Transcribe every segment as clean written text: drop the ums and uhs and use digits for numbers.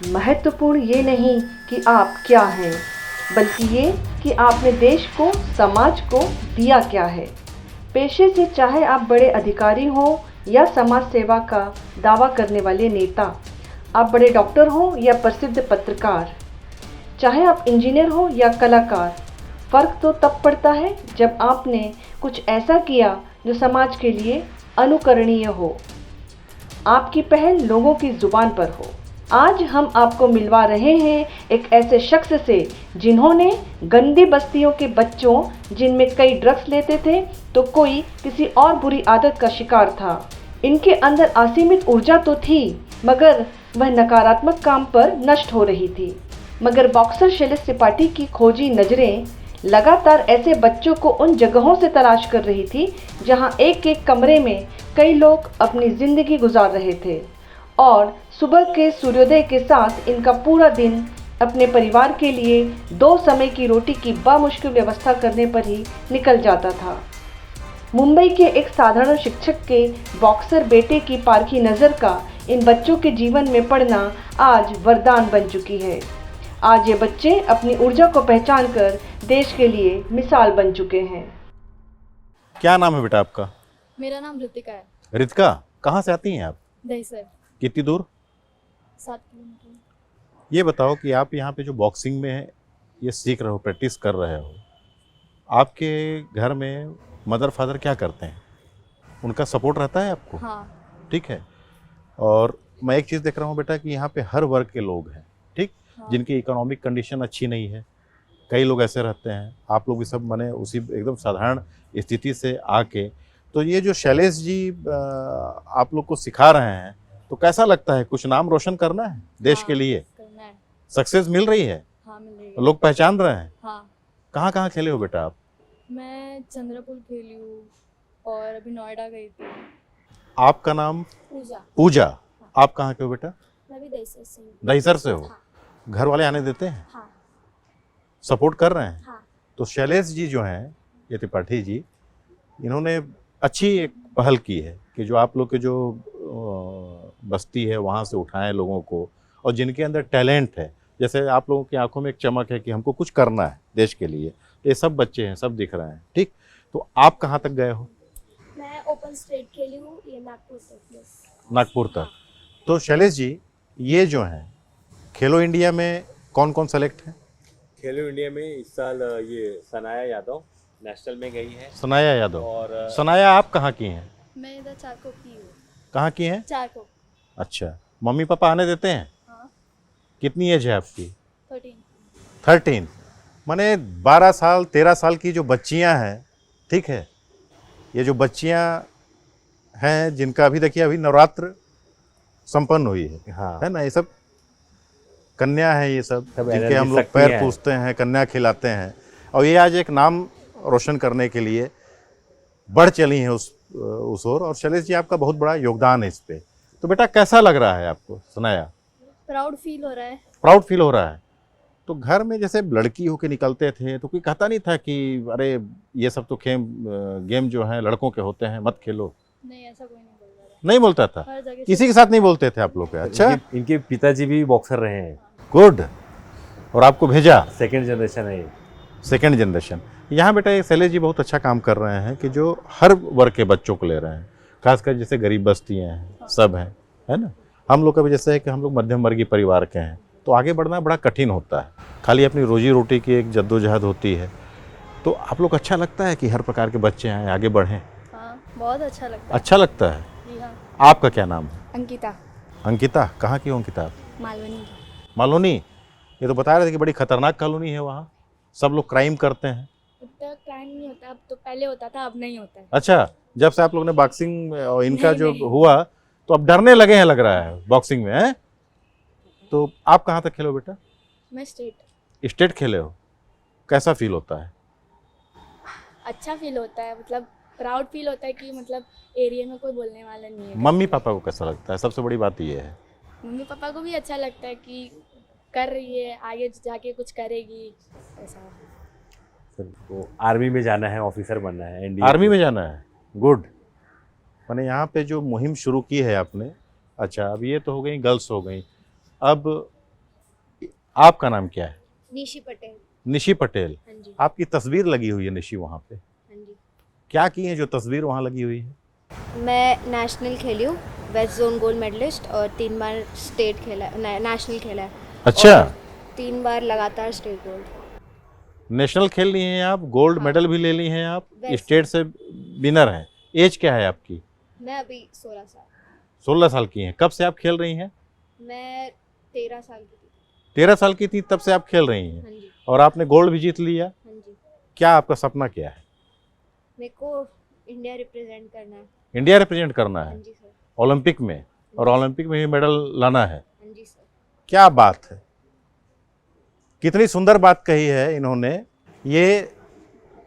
महत्वपूर्ण ये नहीं कि आप क्या हैं, बल्कि ये कि आपने देश को, समाज को दिया क्या है। पेशे से चाहे आप बड़े अधिकारी हों या समाज सेवा का दावा करने वाले नेता, आप बड़े डॉक्टर हों या प्रसिद्ध पत्रकार, चाहे आप इंजीनियर हो या कलाकार, फ़र्क तो तब पड़ता है जब आपने कुछ ऐसा किया जो समाज के लिए अनुकरणीय हो, आपकी पहल लोगों की ज़ुबान पर हो। आज हम आपको मिलवा रहे हैं एक ऐसे शख्स से जिन्होंने गंदी बस्तियों के बच्चों, जिनमें कई ड्रग्स लेते थे तो कोई किसी और बुरी आदत का शिकार था, इनके अंदर असीमित ऊर्जा तो थी, मगर वह नकारात्मक काम पर नष्ट हो रही थी। मगर बॉक्सर शैलेश त्रिपाठी की खोजी नज़रें लगातार ऐसे बच्चों को उन जगहों से तलाश कर रही थी जहां एक एक कमरे में कई लोग अपनी ज़िंदगी गुजार रहे थे और सुबह के सूर्योदय के साथ इनका पूरा दिन अपने परिवार के लिए 2 समय की रोटी की बामुश्किल व्यवस्था करने पर ही निकल जाता था। मुंबई के एक साधारण शिक्षक के बॉक्सर बेटे की पारखी नज़र का इन बच्चों के जीवन में पड़ना आज वरदान बन चुकी है। आज ये बच्चे अपनी ऊर्जा को पहचान कर देश के लिए मिसाल बन चुके हैं। क्या नाम है बेटा आपका? मेरा नाम ऋतिका है। रितिका, कहाँ से आती हैं आप? दहीसर। कितनी दूर? 7 किलोमीटर। ये बताओ कि आप यहाँ पे जो बॉक्सिंग में ये सीख रहे हो, प्रैक्टिस कर रहे हो, आपके घर में मदर फादर क्या करते हैं? उनका सपोर्ट रहता है आपको? हाँ। ठीक है। और मैं एक चीज़ देख रहा हूँ बेटा कि यहाँ पे हर वर्ग के लोग हैं, ठीक? हाँ। जिनकी इकोनॉमिक कंडीशन अच्छी नहीं है। कई लोग ऐसे रहते हैं, आप लोग भी सब माने उसी एकदम साधारण स्थिति से आके, तो ये जो शैलेश जी आप लोग को सिखा रहे हैं, तो कैसा लगता है? कुछ नाम रोशन करना है देश हाँ, के लिए? करना है। सक्सेस मिल रही है? हाँ, मिल रही है। लोग पहचान रहे हैं? हाँ। कहाँ कहाँ खेले हो बेटा आप? मैं चंद्रपुर खेली हूँ और अभी नोएडा गई थी। आपका नाम? पूजा। पूजा। आप कहाँ के हो बेटा? मैं भी दहीसर से हूँ। दहीसर से हो? हाँ। घर वाले आने देते हैं? हाँ। सपोर्ट कर रहे हैं? हाँ। तो शैलेश जी जो हैं, ये त्रिपाठी जी, इन्होंने अच्छी एक पहल की है कि जो आप लोग के जो बस्ती है वहाँ से उठाएं लोगों को, और जिनके अंदर टैलेंट है, जैसे आप लोगों की आंखों में एक चमक है कि हमको कुछ करना है देश के लिए, ये सब बच्चे हैं, सब दिख रहे हैं, ठीक? तो आप कहाँ तक गए हो? मैं ओपन स्टेट खेली हूँ, ये नागपुर तक। नागपुर तक। तो शैलेश जी, ये जो हैं खेलो इंडिया में कौन कौन सेलेक्ट है? खेलो इंडिया में इस साल ये सनाया यादव नेशनल में गई है। सनाया यादव। और सनाया आप कहाँ की हैं? मैं इधर चारकोप की हूँ। कहाँ की हैं? चारकोप। अच्छा, मम्मी पापा आने देते हैं? हाँ। कितनी एज है आपकी? 13। 13। माने 12 साल 13 साल की जो बच्चियां हैं, ठीक है, ये जो बच्चियां हैं जिनका अभी देखिए अभी नवरात्र संपन्न हुई है, हाँ, है ना? ये सब कन्या है, ये सब जिनके energy हम लोग शक्ति पैर है। पूजते हैं, कन्या खिलाते हैं, और ये आज एक नाम रोशन करने के लिए बढ़ चली हैं उस ओर। और शैलेश जी, आपका बहुत बड़ा योगदान है इस पे। तो बेटा कैसा लग रहा है आपको सुनाया? प्राउड फील हो रहा है। प्राउड फील हो रहा है? तो घर में जैसे लड़की होके निकलते थे तो कोई कहता नहीं था कि अरे ये सब तो गेम जो है लड़कों के होते हैं, मत खेलो? नहीं, ऐसा कोई नहीं बोल रहा है। नहीं बोलता था? हर जगह किसी के साथ नहीं बोलते थे आप लोग के? अच्छा, इनके पिताजी भी बॉक्सर रहे हैं। गुड। और आपको भेजा? सेकंड जनरेशन है ये। Second generation. यहाँ बेटा ये शैलेश जी बहुत अच्छा काम कर रहे हैं कि जो हर वर्ग के बच्चों को ले रहे हैं, खासकर जैसे गरीब बस्तियाँ हैं, सब हैं, है ना? हम लोग का भी जैसे है कि हम लोग मध्यम वर्गीय परिवार के हैं, तो आगे बढ़ना बड़ा कठिन होता है, खाली अपनी रोजी रोटी की एक जद्दोजहद होती है। तो आप लोग अच्छा लगता है कि हर प्रकार के बच्चे आए, आगे बढ़ें? हाँ, बहुत अच्छा लगता है। अच्छा लगता है। जी हाँ। आपका क्या नाम है? अंकिता। अंकिता। कहाँ की हो अंकिता आप? मालवनी की। मालवनी? ये तो बता रहे थे कि बड़ी खतरनाक कॉलोनी है वहाँ, सब लोग क्राइम करते हैं। उतना क्राइम नहीं होता, अब तो पहले होता था, अब नहीं होता है। अच्छा, जब से आप लोग ने बॉक्सिंग और इनका नहीं, जो नहीं। हुआ तो अब डरने लगे हैं लग रहा है बॉक्सिंग में, हैं? तो आप कहाँ तक खेले हो बेटा? मैं स्टेट। स्टेट खेले हो? कैसा फील होता है? अच्छा फील होता है, मतलब प्राउड फील होता है कि मतलब एरिया में कोई बोलने वाला नहीं है। मम्मी पापा को कैसा लगता है? सबसे बड़ी बात ये है। मम्मी पापा को भी अच्छा लगता है कि कर रही है, आगे जाके कुछ करेगी, ऐसा। सर को आर्मी में जाना है, ऑफिसर बनना है, इंडिया आर्मी में जाना है? गुड। मैंने यहाँ पे जो मुहिम शुरू की है आपने, अच्छा अब ये तो हो गई गर्ल्स हो गई, अब आपका नाम क्या है? निशी पटेल। निशी पटेल। हाँ जी। आपकी तस्वीर लगी हुई है निशी वहाँ पे, हाँ जी। क्या की है जो तस्वीर वहाँ लगी हुई है? मैं नेशनल खेली हूँ, वेस्ट जोन गोल्ड मेडलिस्ट, और 3 बार स्टेट खेला, नेशनल खेला है। अच्छा, और 3 बार लगातार स्टेट गोल्ड। नेशनल खेल ली हैं आप, गोल्ड हाँ। मेडल भी ले ली हैं आप, वैसे। स्टेट से विनर हैं। एज क्या है आपकी? मैं अभी 16 साल। 16 साल की हैं। कब से आप खेल रही हैं? मैं 13 साल की थी। 13 साल की थी तब से आप खेल रही हैं हाँ जी। और आपने गोल्ड भी जीत लिया। हाँ जी। क्या आपका सपना क्या है? मेरे को इंडिया रिप्रेजेंट करना है। इंडिया रिप्रेजेंट करना हाँ है जी सर। ओलंपिक में, और ओलंपिक में भी मेडल लाना है। हाँ जी सर। क्या बात है, कितनी सुंदर बात कही है इन्होंने। ये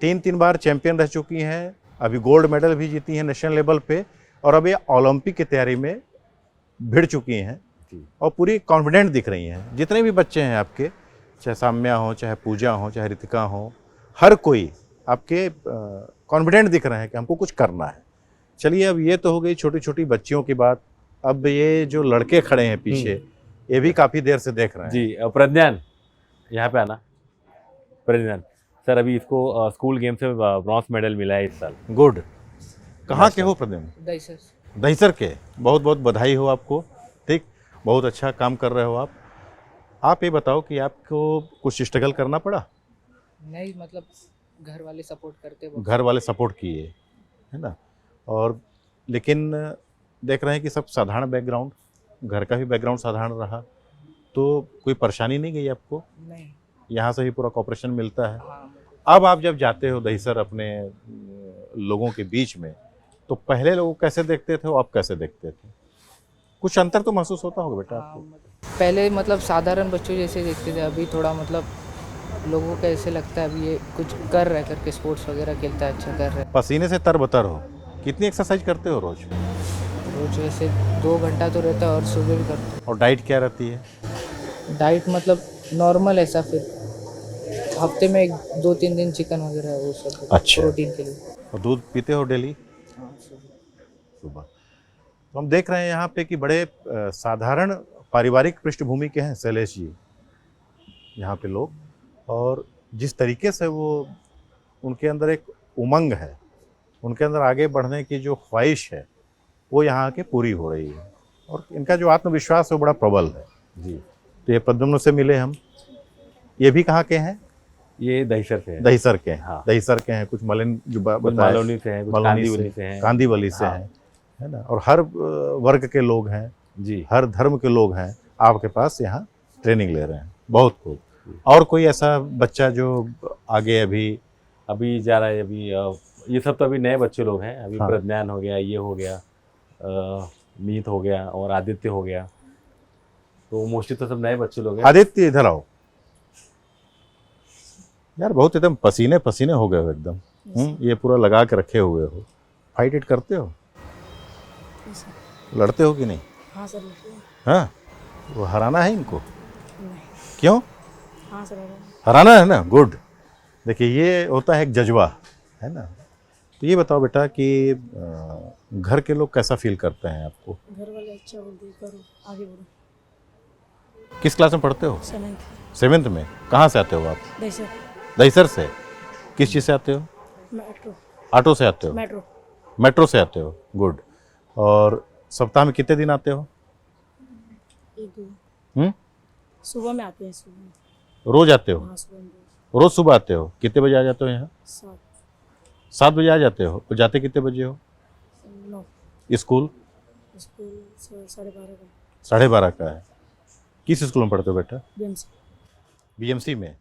3 बार चैंपियन रह चुकी हैं, अभी गोल्ड मेडल भी जीती हैं नेशनल लेवल पे, और अब ये ओलंपिक की तैयारी में भिड़ चुकी हैं और पूरी कॉन्फिडेंट दिख रही हैं। जितने भी बच्चे हैं आपके, चाहे साम्या हो, चाहे पूजा हो, चाहे रितिका हो, हर कोई आपके कॉन्फिडेंट दिख रहे हैं कि हमको कुछ करना है। चलिए, अब ये तो हो गई छोटी छोटी बच्चियों की बात। अब ये जो लड़के खड़े हैं पीछे, ये भी काफ़ी देर से देख रहे हैं। जी प्रज्ञान, यहाँ पे आना। प्रज्ञान सर, अभी इसको स्कूल गेम से ब्रॉन्ज मेडल मिला है इस साल। गुड। कहाँ के हो प्रद्युम्न? दहीसर के। बहुत बहुत बधाई हो आपको। ठीक, बहुत अच्छा काम कर रहे हो आप। आप ये बताओ कि आपको कुछ स्ट्रगल करना पड़ा? नहीं, मतलब घर वाले सपोर्ट करते वो। घर वाले सपोर्ट किए, है ना? और लेकिन देख रहे हैं कि सब साधारण बैकग्राउंड, घर का भी बैकग्राउंड साधारण रहा, तो कोई परेशानी नहीं गई आपको? नहीं। यहाँ से ही पूरा कॉपरेशन मिलता है। हाँ, अब आप जब जाते हो दहीसर अपने लोगों के बीच में, तो पहले लोग कैसे देखते थे और अब कैसे देखते थे? कुछ अंतर तो महसूस होता होगा बेटा हाँ, आपको? पहले मतलब साधारण बच्चों जैसे देखते थे, अभी थोड़ा मतलब लोगों को ऐसे लगता है अभी ये कुछ कर रहा है करके, स्पोर्ट्स वगैरह खेलता है, अच्छा कर रहा है। पसीने से तरबतर हो। कितनी एक्सरसाइज करते हो रोज? रोज वैसे 2 घंटा तो रहता है, और सुबह भी करते और डाइट क्या रहती है? हैं। डाइट मतलब नॉर्मल ऐसा, फिर हफ्ते में 2-3 दिन चिकन वगैरह वो सब अच्छा। प्रोटीन के लिए। और दूध पीते हो डेली? सुबह। तो हम देख रहे हैं यहाँ पे कि बड़े साधारण पारिवारिक पृष्ठभूमि के हैं शैलेश जी यहाँ पे लोग, और जिस तरीके से वो, उनके अंदर एक उमंग है, उनके अंदर आगे बढ़ने की जो ख्वाहिश है, वो यहाँ के पूरी हो रही है, और इनका जो आत्मविश्वास है वो बड़ा प्रबल है जी। तो ये प्रद्युम्न से मिले हम। ये भी कहाँ के हैं? ये दहीसर से है। दहीसर के हैं। हाँ। दहीसर के हैं, कुछ मलिन जो कुछ बताए, मालवनी से हैं, कुछ मालवनी कांदीवली से हैं। कांदीवली से हाँ। हैं, है ना? और हर वर्ग के लोग हैं, जी। हर धर्म के लोग हैं आपके पास यहाँ ट्रेनिंग ले रहे हैं। बहुत खूब। और कोई ऐसा बच्चा जो आगे अभी जा रहा है, अभी ये सब तो अभी नए बच्चे लोग हैं। अभी हाँ। प्रज्ञान हो गया, ये हो गया, मीत हो गया और आदित्य हो गया, तो मोस्टली तो सब नए बच्चे लोग हैं। आदित्य इधर आओ यार, बहुत एकदम पसीने पसीने हो गए हो एकदम। ये पूरा लगा के रखे हुए हो। फाइट इट करते हो? लड़ते हो कि नहीं? हाँ सर। हाँ, वो हराना है इनको? नहीं। क्यों? हाँ सर। हराना है ना। गुड। देखिए, ये होता है एक जज्बा, है ना? तो ये बताओ बेटा कि घर के लोग कैसा फील करते हैं आपको? घर वाले अच्छा बोलते हैं, करो आगे बढ़ो। किस क्लास में पढ़ते हो? 7th। 7th में। कहाँ से आते हो आप? दहीसर। दहीसर से। किस चीज़ से आते हो? मेट्रो। ऑटो से आते हो? मेट्रो। मेट्रो से आते हो। गुड। और सप्ताह में कितने दिन आते हो? 1-2। सुबह में आते हैं, सुबह में। रोज आते हो? हाँ, सुबह में। रोज सुबह आते हो? कितने बजे आ जाते हो यहाँ? 7। 7 बजे आ जाते हो? तो जाते कितने बजे हो? 9। स्कूल? स्कूल 12:30 का। 12:30 का है। किस स्कूल में पढ़ते हो बेटा? BMC। बीएमसी में।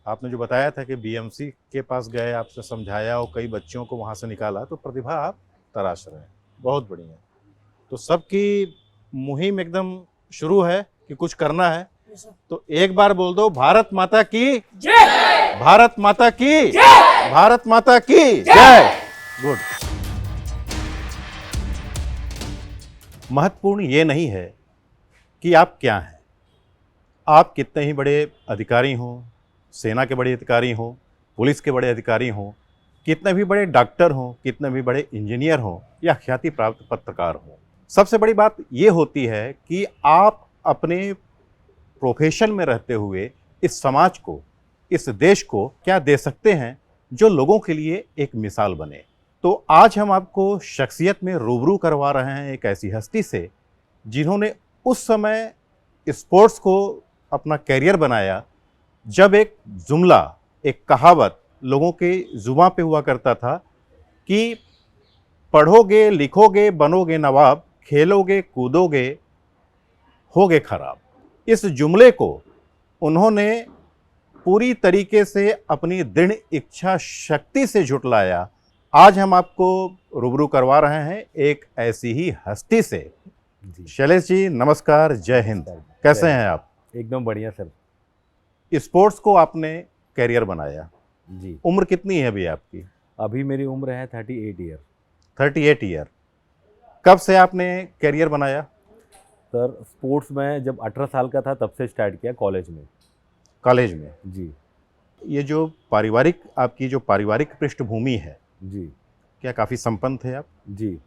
आपने जो बताया था कि बीएमसी के पास गए, आपसे समझाया और कई बच्चों को वहाँ से निकाला, तो प्रतिभा आप तराश रहे हैं। बहुत बढ़िया। तो सबकी मुहिम एकदम शुरू है कि कुछ करना है, तो एक बार बोल दो, भारत माता की जय! भारत माता की जय! भारत माता की जय! गुड। महत्वपूर्ण ये नहीं है कि आप क्या हैं, आप कितने ही बड़े अधिकारी हों, सेना के बड़े अधिकारी हों, पुलिस के बड़े अधिकारी हों, कितने भी बड़े डॉक्टर हों, कितने भी बड़े इंजीनियर हों या ख्याति प्राप्त पत्रकार हों। सबसे बड़ी बात ये होती है कि आप अपने प्रोफेशन में रहते हुए इस समाज को, इस देश को क्या दे सकते हैं जो लोगों के लिए एक मिसाल बने। तो आज हम आपको शख्सियत में रूबरू करवा रहे हैं एक ऐसी हस्ती से जिन्होंने उस समय स्पोर्ट्स को अपना कैरियर बनाया जब एक जुमला, एक कहावत लोगों के ज़ुबान पे हुआ करता था कि पढ़ोगे लिखोगे बनोगे नवाब, खेलोगे कूदोगे होगे खराब। इस जुमले को उन्होंने पूरी तरीके से अपनी दृढ़ इच्छा शक्ति से झुटलाया। आज हम आपको रूबरू करवा रहे हैं एक ऐसी ही हस्ती से। शैलेश जी नमस्कार, जय हिंद। कैसे हैं आप? एकदम बढ़िया सर। स्पोर्ट्स को आपने कैरियर बनाया, जी। उम्र कितनी है अभी आपकी? अभी मेरी उम्र है 38 ईयर। 38 ईयर। कब से आपने कैरियर बनाया? सर स्पोर्ट्स में जब 18 साल का था तब से स्टार्ट किया कॉलेज में। कॉलेज में? जी ये जो पारिवारिक, आपकी जो पारिवारिक पृष्ठभूमि है, जी क्या काफ़ी संपन्न थे आप? जी।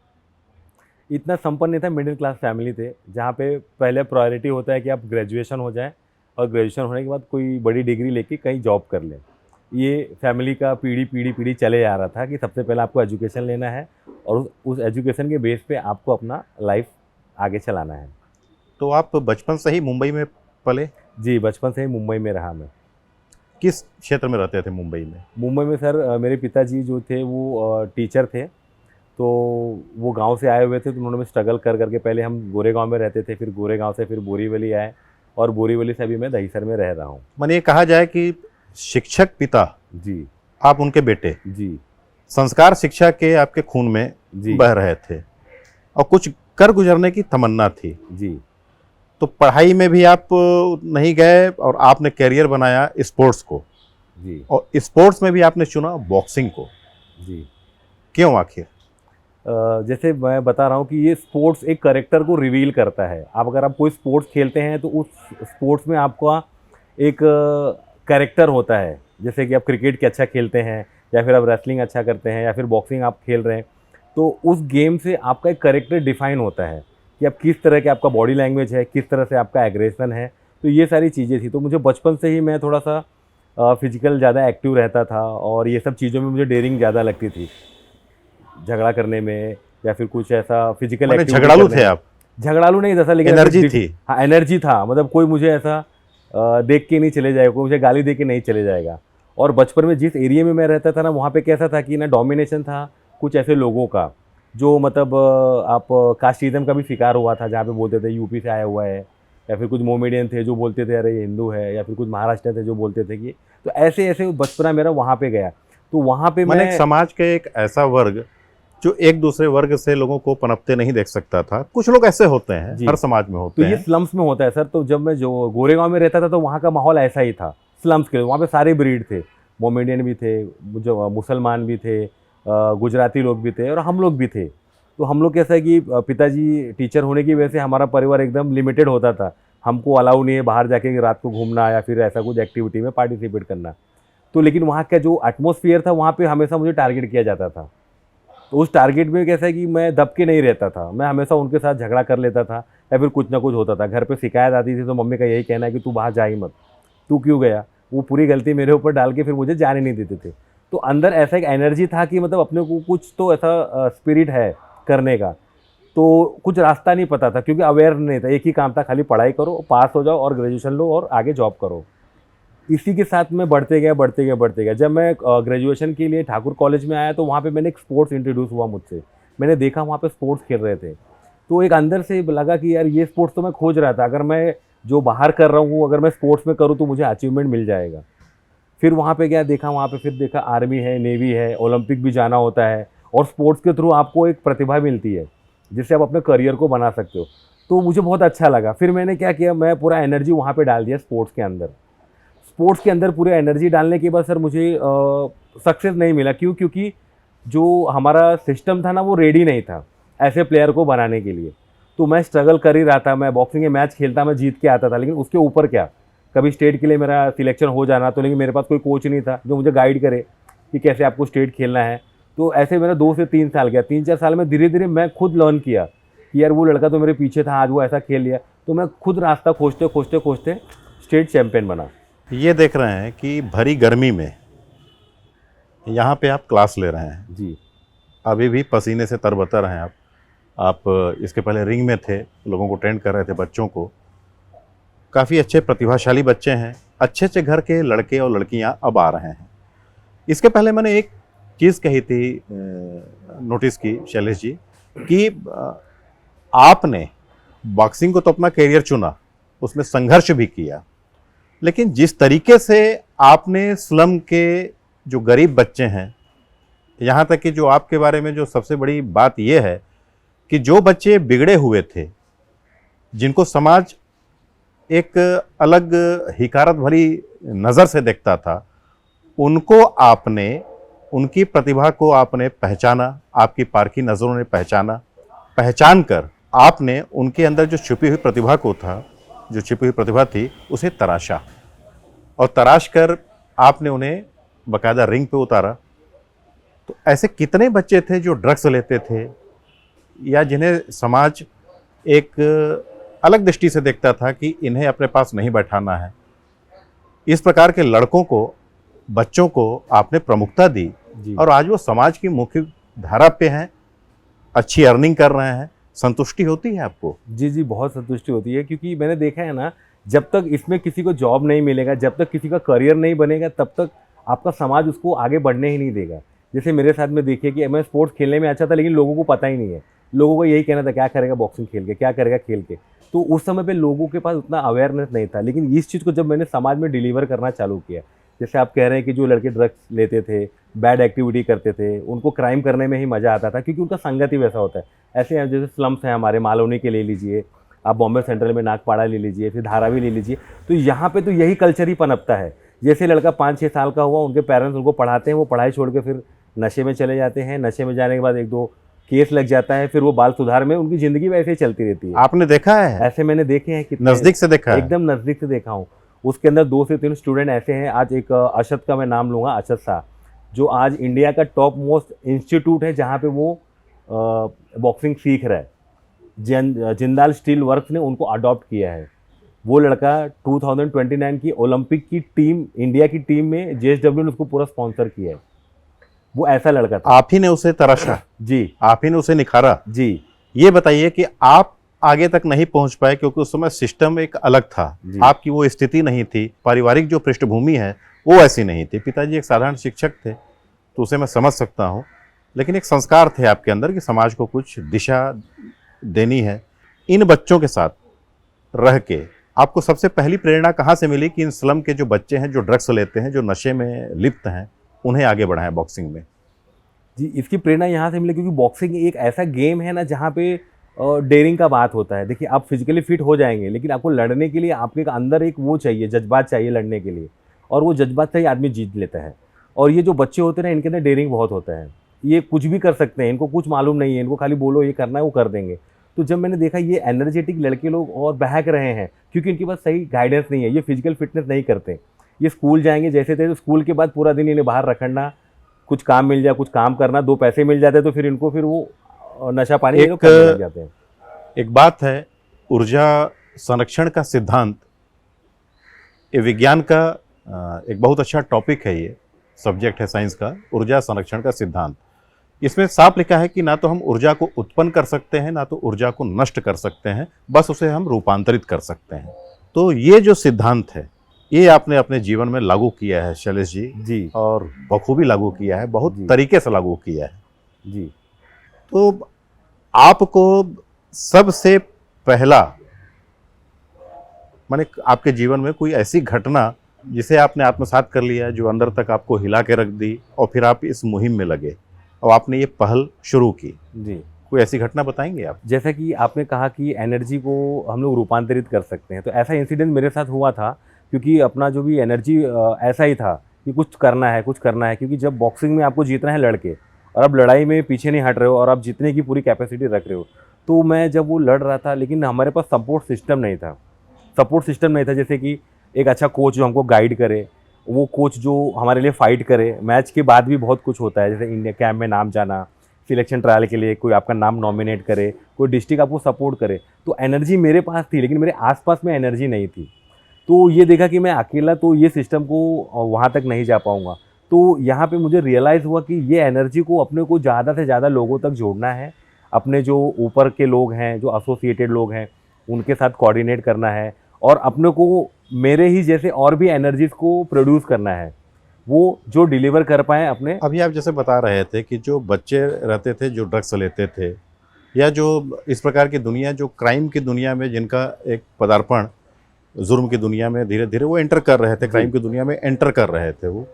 इतना संपन्न नहीं था, मिडिल क्लास फैमिली थे जहाँ पे पहले प्रायोरिटी होता है कि आप ग्रेजुएशन हो जाए और ग्रेजुएशन होने के बाद कोई बड़ी डिग्री लेके कहीं जॉब कर लें। ये फैमिली का पीढ़ी चले आ रहा था कि सबसे पहले आपको एजुकेशन लेना है और उस एजुकेशन के बेस पे आपको अपना लाइफ आगे चलाना है। तो आप बचपन से ही मुंबई में पले? जी, बचपन से ही मुंबई में रहा मैं। किस क्षेत्र में रहते थे मुंबई में? मुंबई में सर मेरे पिताजी जो थे वो टीचर थे, तो वो गांव से आए हुए थे, तो उन्होंने स्ट्रगल कर करके, पहले हम गोरेगांव में रहते थे, फिर गोरेगांव से फिर बोरीवली आए और बोरीवली से अभी मैं दहीसर में रह रहा हूँ। माने ये कहा जाए कि शिक्षक पिता, जी आप उनके बेटे, जी संस्कार शिक्षा के आपके खून में जी बह रहे थे और कुछ कर गुजरने की तमन्ना थी। जी तो पढ़ाई में भी आप नहीं गए और आपने कैरियर बनाया स्पोर्ट्स को, जी और स्पोर्ट्स में भी आपने चुना बॉक्सिंग को। जी। क्यों आखिर? जैसे मैं बता रहा हूँ कि ये स्पोर्ट्स एक कैरेक्टर को रिवील करता है। आप अगर आप कोई स्पोर्ट्स खेलते हैं तो उस स्पोर्ट्स में आपका एक कैरेक्टर होता है। जैसे कि आप क्रिकेट के अच्छा खेलते हैं या फिर आप रेसलिंग अच्छा करते हैं या फिर बॉक्सिंग आप खेल रहे हैं, तो उस गेम से आपका एक कैरेक्टर डिफाइन होता है कि आप किस तरह के, आपका बॉडी लैंग्वेज है, किस तरह से आपका एग्रेशन है। तो ये सारी चीज़ें थी। तो मुझे बचपन से ही मैं थोड़ा सा फिजिकल ज़्यादा एक्टिव रहता था और ये सब चीज़ों में मुझे डेयरिंग ज़्यादा लगती थी, झगड़ा करने में या फिर कुछ ऐसा फिजिकल एक्टिविटी। झगड़ालू थे आप? झगड़ालू नहीं जैसा, लेकिन एनर्जी थी। हाँ, एनर्जी था। मतलब कोई मुझे ऐसा देख के नहीं चले जाएगा, कोई मुझे गाली दे के नहीं चले जाएगा। और बचपन में जिस एरिया में मैं रहता था ना, वहाँ पे कैसा था कि ना डोमिनेशन था कुछ ऐसे लोगों का जो मतलब आप कास्टिज्म का भी शिकार हुआ था, जहाँ पे बोलते थे यूपी से आया हुआ है, या फिर कुछ मोमेडियन थे जो बोलते थे अरे ये हिंदू है, या फिर कुछ महाराष्ट्र थे जो बोलते थे कि, तो ऐसे ऐसे बचपना मेरा वहाँ पे गया। तो वहाँ पे मैंने मैं समाज के एक ऐसा वर्ग जो एक दूसरे वर्ग से लोगों को पनपते नहीं देख सकता था। कुछ लोग ऐसे होते हैं, जी। हर समाज में तो होते ये हैं। स्लम्स में होता है सर। तो जब मैं जो गोरेगांव में रहता था तो वहाँ का माहौल ऐसा ही था स्लम्स के। वहाँ पे सारे ब्रीड थे, मोमेडियन भी थे, जो मुसलमान भी थे, गुजराती लोग भी थे और हम लोग भी थे। तो हम लोग कैसा है कि पिताजी टीचर होने की वजह से हमारा परिवार एकदम लिमिटेड होता था। हमको अलाउ नहीं है बाहर जाके रात को घूमना या फिर ऐसा कुछ एक्टिविटी में पार्टिसिपेट करना। तो लेकिन वहाँ का जो एटमॉस्फेयर था वहाँ पे हमेशा मुझे टारगेट किया जाता था। तो उस टारगेट में कैसा है कि मैं दब के नहीं रहता था, मैं हमेशा उनके साथ झगड़ा कर लेता था या फिर कुछ ना कुछ होता था। घर पे शिकायत आती थी तो मम्मी का यही कहना है कि तू बाहर जा ही मत, तू क्यों गया। वो पूरी गलती मेरे ऊपर डाल के फिर मुझे जाने नहीं देते थे। तो अंदर ऐसा एक एनर्जी था कि मतलब अपने को कुछ तो ऐसा स्पिरिट है करने का, तो कुछ रास्ता नहीं पता था क्योंकि अवेयर नहीं था। एक ही काम था, खाली पढ़ाई करो, पास हो जाओ और ग्रेजुएशन लो और आगे जॉब करो। इसी के साथ मैं बढ़ते गया। जब मैं ग्रेजुएशन के लिए ठाकुर कॉलेज में आया तो वहाँ पे मैंने एक स्पोर्ट्स इंट्रोड्यूस हुआ मुझसे। मैंने देखा वहाँ पे स्पोर्ट्स खेल रहे थे, तो एक अंदर से लगा कि यार ये स्पोर्ट्स तो मैं खोज रहा था। अगर मैं जो बाहर कर रहा हूँ अगर मैं स्पोर्ट्स में करूँ तो मुझे अचीवमेंट मिल जाएगा। फिर वहाँ पे क्या देखा, वहाँ पे फिर देखा आर्मी है, नेवी है, ओलंपिक भी जाना होता है और स्पोर्ट्स के थ्रू आपको एक प्रतिभा मिलती है जिससे आप अपने करियर को बना सकते हो। तो मुझे बहुत अच्छा लगा। फिर मैंने क्या किया, मैं पूरा एनर्जी वहाँ पे डाल दिया स्पोर्ट्स के अंदर। स्पोर्ट्स के अंदर पूरे एनर्जी डालने के बाद सर मुझे सक्सेस नहीं मिला। क्यों? क्योंकि जो हमारा सिस्टम था ना वो रेडी नहीं था ऐसे प्लेयर को बनाने के लिए। तो मैं स्ट्रगल कर ही रहा था। मैं बॉक्सिंग के मैच खेलता, मैं जीत के आता था, लेकिन उसके ऊपर क्या, कभी स्टेट के लिए मेरा सिलेक्शन हो जाना तो, लेकिन मेरे पास कोई कोच नहीं था जो मुझे गाइड करे कि कैसे आपको स्टेट खेलना है। तो ऐसे मेरा 2 से 3 साल गया। 3-4 साल में धीरे धीरे मैं खुद लर्न किया कि यार वो लड़का तो मेरे पीछे था, आज वो ऐसा खेल लिया। तो मैं खुद रास्ता खोजते खोजते खोजते स्टेट चैम्पियन बना। ये देख रहे हैं कि भरी गर्मी में यहाँ पे आप क्लास ले रहे हैं, जी अभी भी पसीने से तरबतर हैं आप इसके पहले रिंग में थे, लोगों को ट्रेंड कर रहे थे, बच्चों को। काफ़ी अच्छे प्रतिभाशाली बच्चे हैं, अच्छे अच्छे घर के लड़के और लड़कियां अब आ रहे हैं। इसके पहले मैंने एक चीज़ कही थी, नोटिस की शैलेश जी, कि आपने बॉक्सिंग को तो अपना करियर चुना, उसमें संघर्ष भी किया, लेकिन जिस तरीके से आपने स्लम के जो गरीब बच्चे हैं, यहाँ तक कि जो आपके बारे में जो सबसे बड़ी बात यह है कि जो बच्चे बिगड़े हुए थे, जिनको समाज एक अलग हिकारत भरी नज़र से देखता था, उनको आपने, उनकी प्रतिभा को आपने पहचाना, आपकी पारखी नज़रों ने पहचान कर आपने उनके अंदर जो छुपी हुई प्रतिभा को था, जो छिपी हुई प्रतिभा थी, उसे तराशा और तराश कर आपने उन्हें बाकायदा रिंग पे उतारा। तो ऐसे कितने बच्चे थे जो ड्रग्स लेते थे या जिन्हें समाज एक अलग दृष्टि से देखता था कि इन्हें अपने पास नहीं बैठाना है। इस प्रकार के लड़कों को, बच्चों को आपने प्रमुखता दी और आज वो समाज की मुख्य धारा पे हैं, अच्छी अर्निंग कर रहे हैं। संतुष्टि होती है आपको? जी जी, बहुत संतुष्टि होती है, क्योंकि मैंने देखा है ना, जब तक इसमें किसी को जॉब नहीं मिलेगा, जब तक किसी का करियर नहीं बनेगा, तब तक आपका समाज उसको आगे बढ़ने ही नहीं देगा। जैसे मेरे साथ में देखिए कि मैं स्पोर्ट्स खेलने में अच्छा था, लेकिन लोगों को पता ही नहीं है। लोगों को यही कहना था क्या करेगा बॉक्सिंग खेल के, क्या करेगा खेल के। तो उस समय पे लोगों के पास उतना अवेयरनेस नहीं था, लेकिन इस चीज़ को जब मैंने समाज में डिलीवर करना चालू किया, जैसे आप कह रहे हैं कि जो लड़के ड्रग्स लेते थे, बैड एक्टिविटी करते थे, उनको क्राइम करने में ही मज़ा आता था, क्योंकि उनका संगत ही वैसा होता है। ऐसे हैं जैसे स्लम्स हैं हमारे, मालवनी के ले लीजिए, आप बॉम्बे सेंट्रल में नागपाड़ा ले लीजिए, फिर धारावी ले लीजिए, तो यहाँ पे तो यही कल्चर ही पनपता है। जैसे लड़का 5-6 साल का हुआ, उनके पेरेंट्स उनको पढ़ाते हैं, वो पढ़ाई छोड़ के फिर नशे में चले जाते हैं। नशे में जाने के बाद 1-2 केस लग जाता है, फिर वो बाल सुधार में उनकी ज़िंदगी वैसे ही चलती रहती है। आपने देखा है? ऐसे मैंने देखे हैं, कितने नज़दीक से देखा है? एकदम नज़दीक से देखा हूँ। उसके अंदर 2 से 3 स्टूडेंट ऐसे हैं। आज एक अशद का मैं नाम लूँगा, अशद शाह, जो आज इंडिया का टॉप मोस्ट इंस्टीट्यूट है जहाँ पे वो बॉक्सिंग सीख रहा है। जिंदाल स्टील वर्क्स ने उनको अडॉप्ट किया है। वो लड़का 2029 की ओलंपिक की टीम, इंडिया की टीम में JSW ने उसको पूरा स्पॉन्सर किया है। वो ऐसा लड़का था। आप ही ने उसे तराशा? जी, आप ही ने उसे निखारा? जी। ये बताइए कि आप आगे तक नहीं पहुंच पाए क्योंकि उस समय सिस्टम एक अलग था, आपकी वो स्थिति नहीं थी, पारिवारिक जो पृष्ठभूमि है वो ऐसी नहीं थी। पिताजी एक साधारण शिक्षक थे, तो उसे मैं समझ सकता हूँ, लेकिन एक संस्कार थे आपके अंदर कि समाज को कुछ दिशा देनी है। इन बच्चों के साथ रह के आपको सबसे पहली प्रेरणा कहाँ से मिली कि इन स्लम के जो बच्चे हैं, जो ड्रग्स लेते हैं, जो नशे में लिप्त हैं, उन्हें आगे बढ़ाएं बॉक्सिंग में? जी, इसकी प्रेरणा यहाँ से मिली क्योंकि बॉक्सिंग एक ऐसा गेम है ना जहाँ पे डेयरिंग का बात होता है। देखिए, आप फिजिकली फिट हो जाएंगे, लेकिन आपको लड़ने के लिए आपके अंदर एक वो चाहिए, जज्बात चाहिए लड़ने के लिए, और वो जज्बात से ही आदमी जीत लेता है। और ये जो बच्चे होते हैं ना, इनके अंदर डेयरिंग बहुत होता है। ये कुछ भी कर सकते हैं, इनको कुछ मालूम नहीं है, इनको खाली बोलो ये करना है, वो कर देंगे। तो जब मैंने देखा ये एनर्जेटिक लड़के लोग और बहक रहे हैं, क्योंकि इनके पास सही गाइडेंस नहीं है, ये फिजिकल फिटनेस नहीं करते। ये स्कूल जाएंगे जैसे थे, तो स्कूल के बाद पूरा दिन इन्हें बाहर रखना, कुछ काम मिल जाए, कुछ काम करना, 2 पैसे मिल जाते तो फिर इनको फिर वो नशा पानी ये लोग करने लग जाते हैं। एक बात है, ऊर्जा संरक्षण का सिद्धांत, ये विज्ञान का एक बहुत अच्छा टॉपिक है, ये सब्जेक्ट है साइंस का, ऊर्जा संरक्षण का सिद्धांत। इसमें साफ लिखा है कि ना तो हम ऊर्जा को उत्पन्न कर सकते हैं, ना तो ऊर्जा को नष्ट कर सकते हैं, बस उसे हम रूपांतरित कर सकते हैं। तो ये जो सिद्धांत है, ये आपने अपने जीवन में लागू किया है शैलेश जी। जी, और बखूबी लागू किया है, बहुत जी। तरीके से लागू किया है। जी। तो आपको सबसे पहला, माने आपके जीवन में कोई ऐसी घटना जिसे आपने आत्मसात कर लिया, जो अंदर तक आपको हिला के रख दी, और फिर आप इस मुहिम में लगे और आपने ये पहल शुरू की, जी, कोई ऐसी घटना बताएंगे आप? जैसा कि आपने कहा कि एनर्जी को हम लोग रूपांतरित कर सकते हैं, तो ऐसा इंसिडेंट मेरे साथ हुआ था। क्योंकि अपना जो भी एनर्जी ऐसा ही था कि कुछ करना है, कुछ करना है, क्योंकि जब बॉक्सिंग में आपको जीतना है लड़के, और आप लड़ाई में पीछे नहीं हट रहे हो, और आप जीतने की पूरी कैपेसिटी रख रहे हो। तो मैं जब वो लड़ रहा था, लेकिन हमारे पास सपोर्ट सिस्टम नहीं था। जैसे कि एक अच्छा कोच जो हमको गाइड करे, वो कोच जो हमारे लिए फ़ाइट करे। मैच के बाद भी बहुत कुछ होता है, जैसे इंडिया कैंप में नाम जाना, सिलेक्शन ट्रायल के लिए, कोई आपका नाम नॉमिनेट करे, कोई डिस्ट्रिक्ट आपको सपोर्ट करे, तो एनर्जी मेरे पास थी लेकिन मेरे आसपास में एनर्जी नहीं थी। तो ये देखा कि मैं अकेला तो ये सिस्टम को वहाँ तक नहीं जा पाऊँगा। तो यहाँ पे मुझे रियलाइज़ हुआ कि ये एनर्जी को अपने को ज़्यादा से ज़्यादा लोगों तक जोड़ना है, अपने जो ऊपर के लोग हैं, जो एसोसिएटेड लोग हैं, उनके साथ कोऑर्डिनेट करना है और अपने को मेरे ही जैसे और भी एनर्जीज़ को प्रोड्यूस करना है, वो जो डिलीवर कर पाएँ अपने। अभी आप जैसे बता रहे थे कि जो बच्चे रहते थे जो ड्रग्स लेते थे या जो इस प्रकार की दुनिया, जो क्राइम की दुनिया में जिनका एक पदार्पण जुर्म की दुनिया में धीरे धीरे वो एंटर कर रहे थे, क्राइम की दुनिया में एंटर कर रहे थे वो,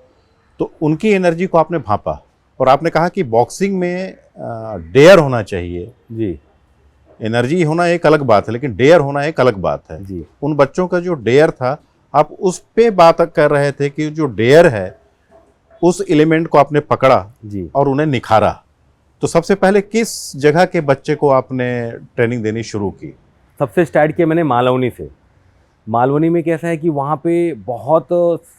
तो उनकी एनर्जी को आपने भांपा और आपने कहा कि बॉक्सिंग में डेयर होना चाहिए। जी एनर्जी होना एक अलग बात है लेकिन डेयर होना एक अलग बात है। जी उन बच्चों का जो डेयर था, आप उस पे बात कर रहे थे कि जो डेयर है उस एलिमेंट को आपने पकड़ा जी और उन्हें निखारा। तो सबसे पहले किस जगह के बच्चे को आपने ट्रेनिंग देनी शुरू की? सबसे स्टार्ट किया मैंने मालवनी से। मालवनी में कैसा है कि वहाँ पे बहुत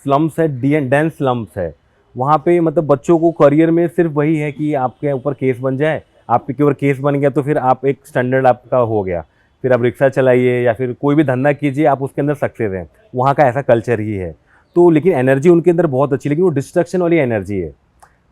स्लम्स है, डेंस स्लम्स है। वहाँ पे मतलब बच्चों को करियर में सिर्फ वही है कि आपके ऊपर केस बन जाए, आपके ऊपर केस बन गया तो फिर आप एक स्टैंडर्ड आपका हो गया, फिर आप रिक्शा चलाइए या फिर कोई भी धंधा कीजिए, आप उसके अंदर सक्सेस हैं। वहाँ का ऐसा कल्चर ही है। तो लेकिन एनर्जी उनके अंदर बहुत अच्छी, लेकिन वो डिस्ट्रक्शन वाली एनर्जी है,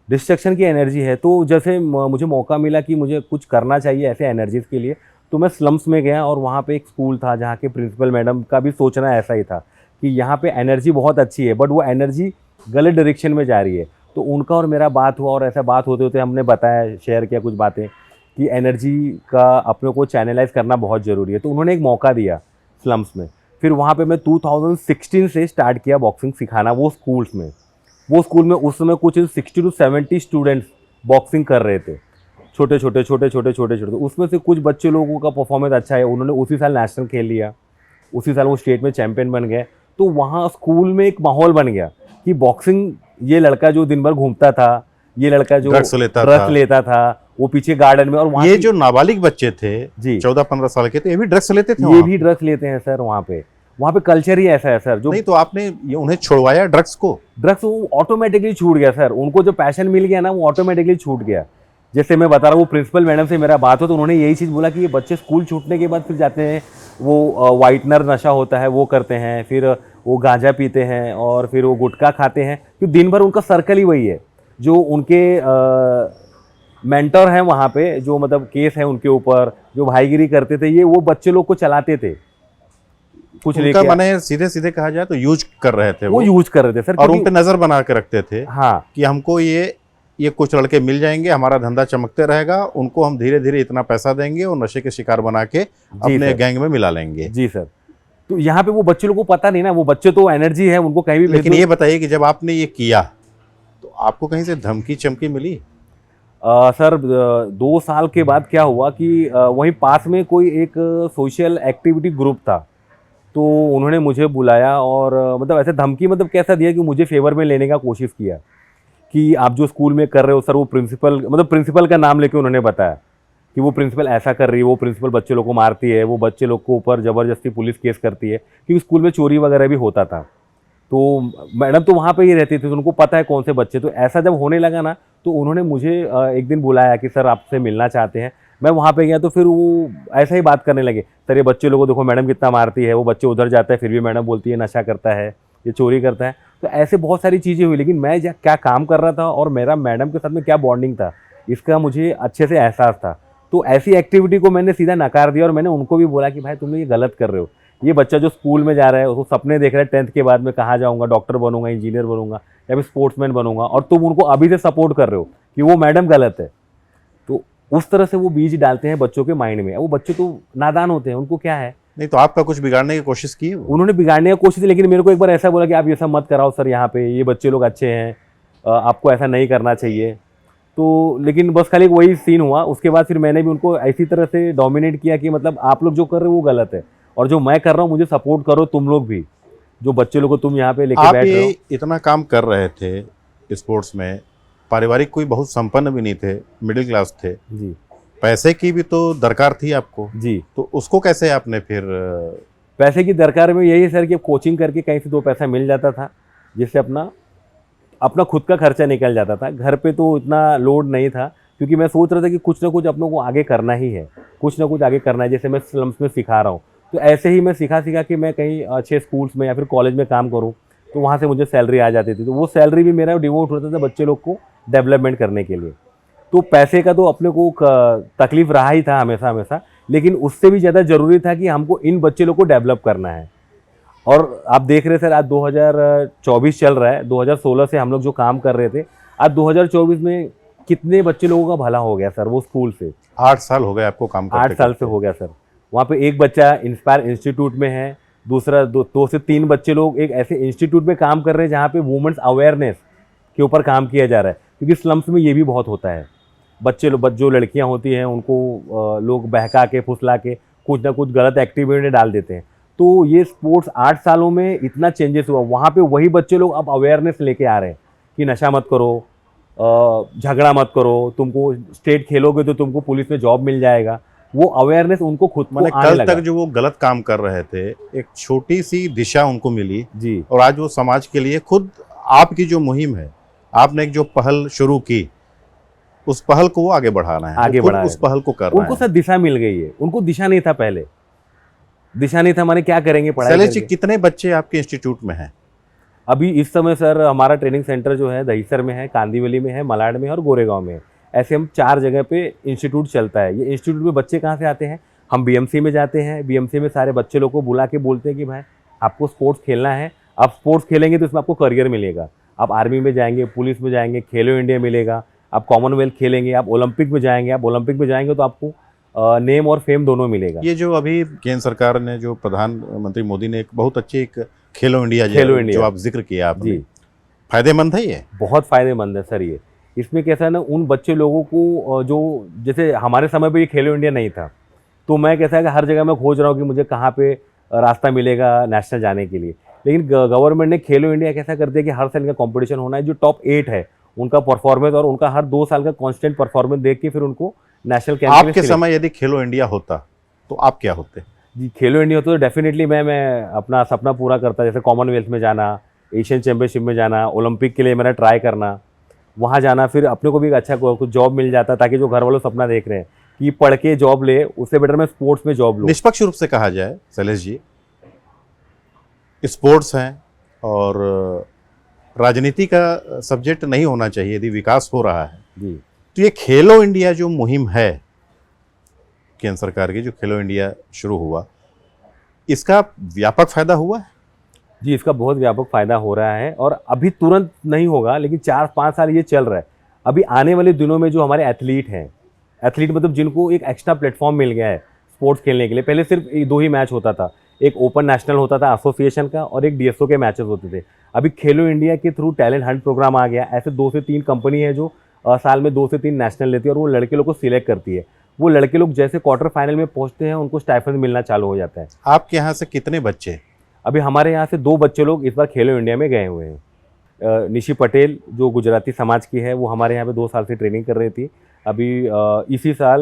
डिस्ट्रक्शन की एनर्जी है। तो जैसे मुझे मौका मिला कि मुझे कुछ करना चाहिए ऐसे एनर्जीज़ के लिए, तो मैं स्लम्स में गया और वहाँ पे एक स्कूल था जहाँ के प्रिंसिपल मैडम का भी सोचना ऐसा ही था कि यहाँ पे एनर्जी बहुत अच्छी है बट वो एनर्जी गलत डायरेक्शन में जा रही है। तो उनका और मेरा बात हुआ और ऐसा बात होते होते हमने बताया, शेयर किया कुछ बातें कि एनर्जी का अपने को चैनलाइज करना बहुत ज़रूरी है। तो उन्होंने एक मौका दिया स्लम्स में। फिर वहाँ पे मैं 2016 से स्टार्ट किया बॉक्सिंग सिखाना वो स्कूल्स में। वो स्कूल में उस समय कुछ 60 to 70 स्टूडेंट्स बॉक्सिंग कर रहे थे, छोटे छोटे। उसमें से कुछ बच्चे लोगों का परफॉर्मेंस अच्छा है, उन्होंने उसी साल नेशनल खेल लिया, उसी साल वो स्टेट में चैंपियन बन गए। तो वहाँ स्कूल में एक माहौल बन गया कि बॉक्सिंग, ये लड़का जो दिन भर घूमता था, ये लड़का जो ड्रग्स लेता था, वो पीछे गार्डन में। और वहाँ ये जो नाबालिग बच्चे थे जी 14-15 साल के, तो ये भी ड्रग्स लेते थे? ये भी ड्रग्स लेते हैं सर। वहाँ पे कल्चर ही ऐसा है सर। जो नहीं तो आपने ये उन्हें छुड़वाया ड्रग्स को? ड्रग्स वो ऑटोमेटिकली छूट गया सर, उनको जो पैशन मिल गया ना वो ऑटोमेटिकली छूट गया। जैसे मैं बता रहा हूँ, वो प्रिंसिपल मैडम से मेरा बात हो तो उन्होंने यही चीज़ बोला कि ये बच्चे स्कूल छूटने के बाद फिर जाते हैं, वो वाइटनर नशा होता है वो करते हैं, फिर वो गांजा पीते हैं और फिर वो गुटखा खाते हैं, क्योंकि दिन भर उनका सर्कल ही वही है। जो उनके मेंटर हैं वहाँ पे, जो मतलब केस है उनके ऊपर, जो भाईगिरी करते थे, ये वो बच्चे लोग को चलाते थे। कुछ उनका माने सीधे सीधे कहा जाए तो यूज कर रहे थे, वो यूज कर रहे थे सर। और उन पे नजर बना के रखते थे हाँ कि हमको ये कुछ लड़के मिल जाएंगे, हमारा धंधा चमकते रहेगा, उनको हम धीरे धीरे इतना पैसा देंगे और नशे के शिकार बना के अपने गैंग में मिला लेंगे। जी सर। तो यहाँ पे वो बच्चे लोगों को पता नहीं ना, वो बच्चे तो एनर्जी है, उनको कहीं भी। लेकिन ये बताइए कि जब आपने ये किया तो आपको कहीं से धमकी चमकी मिली? सर 2 साल के बाद क्या हुआ कि वहीं पास में कोई एक सोशल एक्टिविटी ग्रुप था, तो उन्होंने मुझे बुलाया और मतलब ऐसे धमकी, मतलब कैसा दिया कि मुझे फेवर में लेने का कोशिश किया कि आप जो स्कूल में कर रहे हो सर, वो प्रिंसिपल का नाम लेके उन्होंने बताया कि वो प्रिंसिपल ऐसा कर रही है, वो प्रिंसिपल बच्चे लोग को मारती है, वो बच्चे लोग को ऊपर ज़बरदस्ती पुलिस केस करती है, क्योंकि स्कूल में चोरी वगैरह भी होता था। तो मैडम तो वहाँ पे ही रहती थी, तो उनको पता है कौन से बच्चे। तो ऐसा जब होने लगा ना, तो उन्होंने मुझे एक दिन बुलाया कि सर आपसे मिलना चाहते हैं। मैं वहाँ पे गया तो फिर वो ऐसा ही बात करने लगे, सर ये बच्चे लोगों को देखो मैडम कितना मारती है, वो बच्चे उधर जाता है फिर भी मैडम बोलती है नशा करता है, ये चोरी करता है। तो ऐसे बहुत सारी चीज़ें हुई, लेकिन मैं क्या काम कर रहा था और मेरा मैडम के साथ में क्या बॉन्डिंग था, इसका मुझे अच्छे से एहसास था। तो ऐसी एक्टिविटी को मैंने सीधा नकार दिया और मैंने उनको भी बोला कि भाई तुम ये गलत कर रहे हो। ये बच्चा जो स्कूल में जा रहा है, वो सपने देख रहा है 10th के बाद में कहाँ जाऊँगा, डॉक्टर बनूंगा, इंजीनियर बनूंगा या फिर स्पोर्ट्समैन बनूंगा, और तुम उनको अभी से सपोर्ट कर रहे हो कि वो मैडम गलत है। तो उस तरह से वो बीज डालते हैं बच्चों के माइंड में। वो बच्चे तो नादान होते हैं, उनको क्या है। नहीं तो आपका कुछ बिगाड़ने की कोशिश की? उन्होंने बिगाड़ने की कोशिश की, लेकिन मेरे को एक बार ऐसा बोला कि आप ये सब मत कराओ सर, यहाँ पे ये बच्चे लोग अच्छे हैं, आपको ऐसा नहीं करना चाहिए। तो लेकिन बस खाली वही सीन हुआ। उसके बाद फिर मैंने भी उनको ऐसी तरह से डोमिनेट किया कि मतलब आप लोग जो कर रहे हो वो गलत है, और जो मैं कर रहा हूँ मुझे सपोर्ट करो तुम लोग भी, जो बच्चे लोग को तुम यहाँ पे लेके बैठ रहे हो। इतना काम कर रहे थे स्पोर्ट्स में, पारिवारिक कोई बहुत संपन्न भी नहीं थे, मिडिल क्लास थे जी, पैसे की भी तो दरकार थी आपको जी। तो उसको कैसे आपने फिर? पैसे की दरकार में यही है सर कि कोचिंग करके कहीं से 2 पैसा मिल जाता था, जिससे अपना खुद का खर्चा निकल जाता था। घर पे तो इतना लोड नहीं था, क्योंकि मैं सोच रहा था कि कुछ ना कुछ अपनों को आगे करना ही है, कुछ ना कुछ आगे करना है। जैसे मैं स्लम्स में सिखा रहा हूँ, तो ऐसे ही मैं सिखा कि मैं कहीं अच्छे स्कूल्स में या फिर कॉलेज में काम करूँ, तो वहाँ से मुझे सैलरी आ जाती थी। तो वो सैलरी भी मेरा डिवोट होता था बच्चे लोग को डेवलपमेंट करने के लिए। तो पैसे का तो अपने को तकलीफ रहा ही था हमेशा हमेशा, लेकिन उससे भी ज़्यादा ज़रूरी था कि हमको इन बच्चे लोग को डेवलप करना है। और आप देख रहे सर, आज 2024 चल रहा है, 2016 से हम लोग जो काम कर रहे थे, आज 2024 में कितने बच्चे लोगों का भला हो गया सर वो स्कूल से। 8 साल हो गए आपको काम करते 8 साल से हो गया सर। वहाँ पे एक बच्चा इंस्पायर इंस्टीट्यूट में है, दूसरा 2 से 3 बच्चे लोग एक ऐसे इंस्टीट्यूट में काम कर रहे हैं जहाँ पे वुमेन्स अवेयरनेस के ऊपर काम किया जा रहा है। क्योंकि स्लम्स में ये भी बहुत होता है, बच्चे लोग जो लड़कियाँ होती हैं उनको लोग बहका के फुसला के कुछ ना कुछ गलत एक्टिविटी में डाल देते हैं। तो ये स्पोर्ट्स 8 सालों में इतना चेंजेस हुआ, वहाँ पे वही बच्चे लोग अब अवेयरनेस लेके आ रहे हैं कि नशा मत करो, झगड़ा मत करो, तुमको स्टेट खेलोगे तो तुमको पुलिस में जॉब मिल जाएगा। वो अवेयरनेस उनको खुद को मैंने आने कल लगा। तक जो वो गलत काम कर रहे थे, एक छोटी सी दिशा उनको मिली जी और आज वो समाज के लिए खुद आपकी जो मुहिम है, आपने एक जो पहल शुरू की, उस पहल को वो आगे बढ़ाना है, आगे वो खुद बढ़ा उस पहल को कर रहा उनको है। सर दिशा मिल गई है। उनको दिशा नहीं था पहले, दिशा नहीं था, माने क्या करेंगे पढ़ाई शैलेश जी, करके। कितने बच्चे आपके इंस्टीट्यूट में हैं? अभी इस समय सर हमारा ट्रेनिंग सेंटर जो है दहीसर में है, कांदीवली में है, मलाड में है और गोरेगांव में है। ऐसे हम 4 जगह पे इंस्टीट्यूट चलता है। ये इंस्टीट्यूट में बच्चे कहाँ से आते हैं, हम बीएमसी में जाते हैं, बीएमसी में सारे बच्चे लोग को बुला के बोलते हैं कि भाई आपको स्पोर्ट्स खेलना है, आप स्पोर्ट्स खेलेंगे तो इसमें आपको करियर मिलेगा। आप आर्मी में जाएंगे, पुलिस में जाएंगे, खेलो इंडिया मिलेगा, आप कॉमनवेल्थ खेलेंगे, आप ओलंपिक में जाएंगे, आप ओलंपिक में जाएंगे तो आपको नेम और फेम दोनों मिलेगा। ये जो अभी केंद्र सरकार ने, जो प्रधानमंत्री मोदी ने एक बहुत अच्छी एक खेलो इंडिया खेलो इंडिया। जो आप जिक्र किया आपने, जी फायदेमंद है ये? बहुत फ़ायदेमंद है सर ये। इसमें कैसा है ना, उन बच्चे लोगों को जो जैसे हमारे समय पे ये खेलो इंडिया नहीं था, तो मैं कैसा है कि हर जगह मैं खोज रहा हूँ कि मुझे कहाँ पे रास्ता मिलेगा नेशनल जाने के लिए। लेकिन गवर्नमेंट ने खेलो इंडिया कैसा कर दिया कि हर साल का कंपटीशन होना है, जो टॉप 8 है उनका परफॉर्मेंस और उनका हर 2 साल का कांस्टेंट परफॉर्मेंस देख के फिर उनको नेशनल कैंप आपके समय यदि खेलो इंडिया होता तो आप क्या होते? जी खेलो इंडिया होता तो डेफिनेटली मैं अपना सपना पूरा करता, जैसे कॉमनवेल्थ में जाना, एशियन चैंपियनशिप में जाना, ओलंपिक के लिए मेरा ट्राई करना, वहाँ जाना, फिर अपने को भी एक अच्छा कुछ जॉब मिल जाता, ताकि जो घर वालों सपना देख रहे हैं कि पढ़ के जॉब ले, उससे बेटर मैं स्पोर्ट्स में जॉब लूँ। निष्पक्ष रूप से कहा जाए शैलेश जी, स्पोर्ट्स हैं और राजनीति का सब्जेक्ट नहीं होना चाहिए यदि विकास हो रहा है। जी तो ये खेलो इंडिया जो मुहिम है केंद्र सरकार की, जो खेलो इंडिया शुरू हुआ, इसका व्यापक फायदा हुआ है? जी इसका बहुत व्यापक फ़ायदा हो रहा है और अभी तुरंत नहीं होगा, लेकिन 4-5 साल ये चल रहा है। अभी आने वाले दिनों में जो हमारे एथलीट हैं, एथलीट मतलब जिनको एक एक्स्ट्रा प्लेटफॉर्म मिल गया है स्पोर्ट्स खेलने के लिए। पहले सिर्फ 2 ही मैच होता था, एक ओपन नेशनल होता था एसोसिएशन का और एक डीएसओ के मैचेस होते थे। अभी खेलो इंडिया के थ्रू टैलेंट हंट प्रोग्राम आ गया। ऐसे 2 से 3 कंपनी है जो साल में 2 से 3 नेशनल लेती है और वो लड़के लोग को सिलेक्ट करती है। वो लड़के लोग जैसे क्वार्टर फाइनल में पहुंचते हैं, उनको स्टाइपेंड मिलना चालू हो जाता है। आपके यहाँ से कितने बच्चे? अभी हमारे यहाँ से 2 बच्चे लोग इस बार खेलो इंडिया में गए हुए हैं। निशी पटेल जो गुजराती समाज की है, वो हमारे यहाँ पे 2 साल से ट्रेनिंग कर रही थी। अभी इसी साल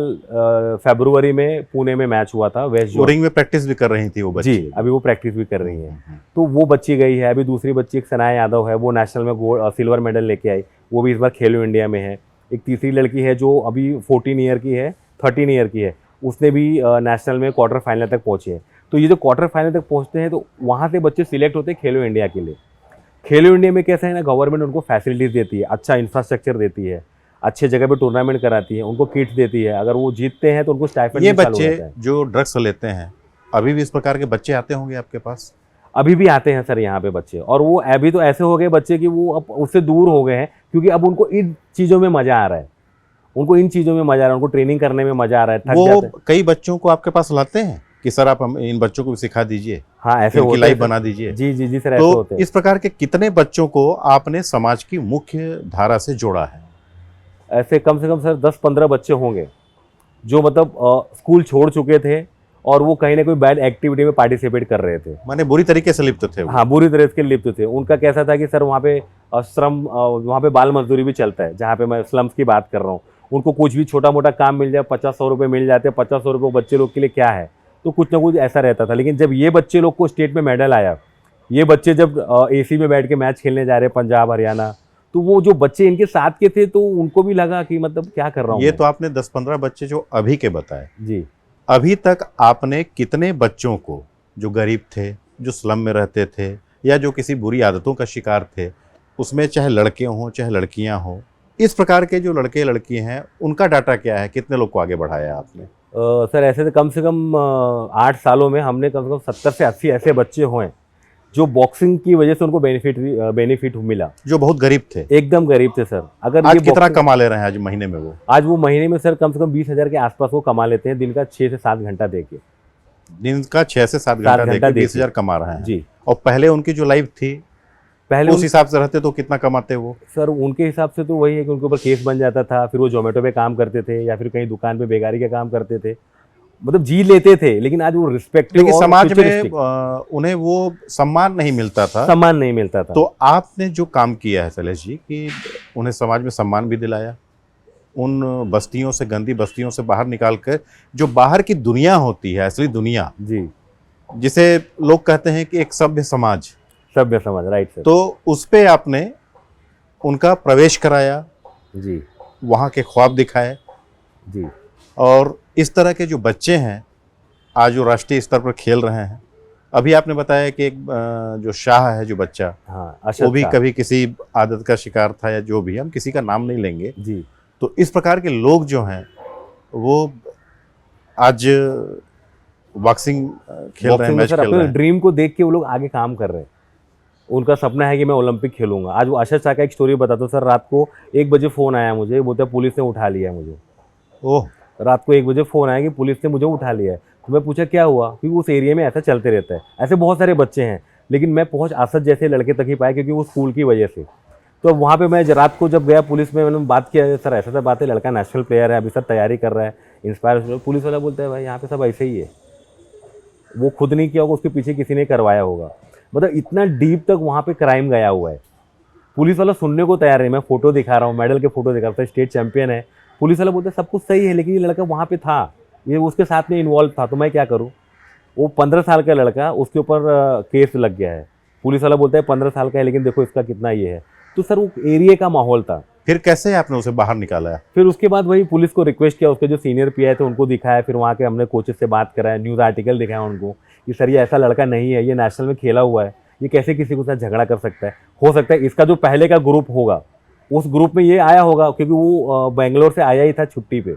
फरवरी में पुणे में मैच हुआ था वेस्ट जोन। रिंग में प्रैक्टिस भी कर रही थी वो बच्ची? जी अभी वो प्रैक्टिस भी कर रही हैं। तो वो बच्ची गई है। अभी दूसरी बच्ची एक सनाया यादव है, वो नेशनल में सिल्वर मेडल लेके आई, वो भी इस बार खेलो इंडिया में है। एक तीसरी लड़की है जो अभी 14 ईयर की है, 13 ईयर की है, उसने भी नेशनल में क्वार्टर फाइनल तक पहुंची है। तो ये जो क्वार्टर फाइनल तक पहुंचते हैं तो वहाँ से बच्चे सिलेक्ट होते हैं खेलो इंडिया के लिए। खेलो इंडिया में कैसा है ना, गवर्नमेंट उनको फैसिलिटीज़ देती है, अच्छा इंफ्रास्ट्रक्चर देती है, अच्छे जगह पे टूर्नामेंट कराती है, उनको किट्स देती है। अगर वो जीतते हैं तो उनको स्टाइपेंड ये चालू हो जाता बच्चे है। जो ड्रग्स लेते हैं, अभी भी इस प्रकार के बच्चे आते होंगे आपके पास? अभी भी आते हैं सर यहाँ पे बच्चे, और वो अभी तो ऐसे हो गए बच्चे कि वो अब उससे दूर हो गए हैं, क्योंकि अब उनको इन चीज़ों में मज़ा आ रहा है, उनको इन चीज़ों में मज़ा आ रहा है, उनको ट्रेनिंग करने में मज़ा आ रहा है, थक वो जाते हैं। कई बच्चों को आपके पास लाते हैं कि सर आप हम इन बच्चों को भी सिखा दीजिए, हाँ ऐसे इनकी होते लाइफ हैं बना सर। दीजिए। जी जी जी सर, ऐसे होते तो हैं। इस प्रकार के कितने बच्चों को आपने समाज की मुख्य धारा से जोड़ा है? ऐसे कम से कम सर 10-15 बच्चे होंगे जो मतलब स्कूल छोड़ चुके थे और वो कहीं ना कोई बैड एक्टिविटी में पार्टिसिपेट कर रहे थे। माने बुरी तरीके से लिप्त थे वो? हाँ बुरी तरह के लिप्त थे। उनका कैसा था कि सर वहाँ पे श्रम, वहाँ पे बाल मजदूरी भी चलता है, जहाँ पे मैं स्लम्स की बात कर रहा हूँ। उनको कुछ भी छोटा मोटा काम मिल जाए, 50-100 रुपये मिल जाते हैं। 50-100 रुपये बच्चे लोग के लिए क्या है, तो कुछ ना कुछ ऐसा रहता था। लेकिन जब ये बच्चे लोग को स्टेट में मेडल आया, ये बच्चे जब एसी में बैठ के मैच खेलने जा रहे हैं पंजाब हरियाणा, तो वो जो बच्चे इनके साथ के थे तो उनको भी लगा कि मतलब क्या कर रहा हूँ ये मैं। तो आपने 10-15 बच्चे जो अभी के बताए, जी अभी तक आपने कितने बच्चों को जो गरीब थे, जो स्लम में रहते थे या जो किसी बुरी आदतों का शिकार थे, उसमें चाहे लड़के हों चाहे लड़कियां हों, इस प्रकार के जो लड़के लड़की हैं उनका डाटा क्या है, कितने लोग को आगे बढ़ाया आपने? सर ऐसे तो कम से कम 8 सालों में हमने कम से कम 70 से 80 ऐसे बच्चे हुए जो बॉक्सिंग की वजह से उनको बेनिफिट मिला, जो बहुत गरीब थे, एकदम गरीब थे सर। अगर आज ये कितना boxing- कमा ले रहे हैं आज महीने में वो? आज वो महीने में सर कम से कम 20,000 के आसपास वो कमा लेते हैं, दिन का 6 से 7 घंटा देके। दिन का 6 से 7 घंटा घंटा देके देके। 20,000 कमा रहे हैं। जी और पहले उनकी जो लाइफ थी पहले उस हिसाब से रहते तो कितना कमाते वो? सर उनके हिसाब से तो वही है कि उनके ऊपर केस बन जाता था, फिर वो जोमेटो पे काम करते थे या फिर कहीं दुकान पे बेगारी का काम करते थे, मतलब जी लेते थे। लेकिन आज वो रिस्पेक्टिव लेकिन और समाज में futuristic उन्हें वो सम्मान नहीं मिलता था। सम्मान नहीं मिलता था। तो आपने जो काम किया है शैलेश जी कि उन्हें समाज में सम्मान भी दिलाया, उन बस्तियों से, गंदी बस्तियों से बाहर निकाल कर जो बाहर की दुनिया होती है, असली दुनिया, जी जिसे लोग कहते हैं कि एक सभ्य समाज, सभ्य समाज, राइट सर। तो उस पे आपने उनका प्रवेश कराया, जी वहाँ के ख्वाब दिखाए। जी और इस तरह के जो बच्चे हैं आज वो राष्ट्रीय स्तर पर खेल रहे हैं। अभी आपने बताया कि एक जो शाह है जो बच्चा, हाँ वो भी शाह। कभी किसी आदत का शिकार था या जो भी, हम किसी का नाम नहीं लेंगे। जी तो इस प्रकार के लोग जो हैं वो आज बॉक्सिंग खेल रहे हैं, बॉक्सिंग में मैच सर खेल रहे अपने हैं। ड्रीम को देख के वो लोग आगे काम कर रहे हैं। उनका सपना है कि मैं ओलंपिक खेलूंगा। आज वो अशर शाह का एक स्टोरी बताता हूँ सर। रात को 1 बजे फ़ोन आया मुझे, बोलता है पुलिस ने उठा लिया है मुझे। ओह, रात को 1 बजे फ़ोन आया कि पुलिस ने मुझे उठा लिया है। तो मैं पूछा क्या हुआ, क्योंकि उस एरिया में ऐसा चलते रहता है। ऐसे बहुत सारे बच्चे हैं, लेकिन मैं पहुँच असद जैसे लड़के तक ही पाया क्योंकि वो स्कूल की वजह से। तो वहाँ पे मैं रात को जब गया पुलिस में, मैंने बात किया, सर ऐसा बात है, लड़का नेशनल प्लेयर है, अभी सर तैयारी कर रहा है, इंस्पायर। पुलिस वाला बोलता है भाई यहाँ पे सब ऐसे ही है, वो खुद नहीं किया होगा, उसके पीछे किसी ने करवाया होगा। मतलब इतना डीप तक वहाँ पे क्राइम गया हुआ है। पुलिस वाला सुनने को तैयार नहीं। मैं फोटो दिखा रहा हूँ, मेडल के फोटो दिखा रहा हूँ, स्टेट चैंपियन है। पुलिस वाला बोलता है सब कुछ सही है, लेकिन ये लड़का वहाँ पे था, ये उसके साथ में इन्वॉल्व था, तो मैं क्या करूँ। वो 15 साल का लड़का, उसके ऊपर केस लग गया है। पुलिस वाला बोलता है 15 साल का है, लेकिन देखो इसका कितना ये है। तो सर वो एरिया का माहौल था। फिर कैसे आपने उसे बाहर निकाला है? फिर उसके बाद वही पुलिस को रिक्वेस्ट किया, उसके जो सीनियर पीआई थे उनको दिखाया, फिर वहाँ के हमने कोचेस से बात कराया, न्यूज़ आर्टिकल दिखाया उनको कि सर ये ऐसा लड़का नहीं है, ये नेशनल में खेला हुआ है, ये कैसे किसी के साथ झगड़ा कर सकता है। हो सकता है इसका जो पहले का ग्रुप होगा उस ग्रुप में ये आया होगा, क्योंकि वो बेंगलोर से आया ही था छुट्टी पे,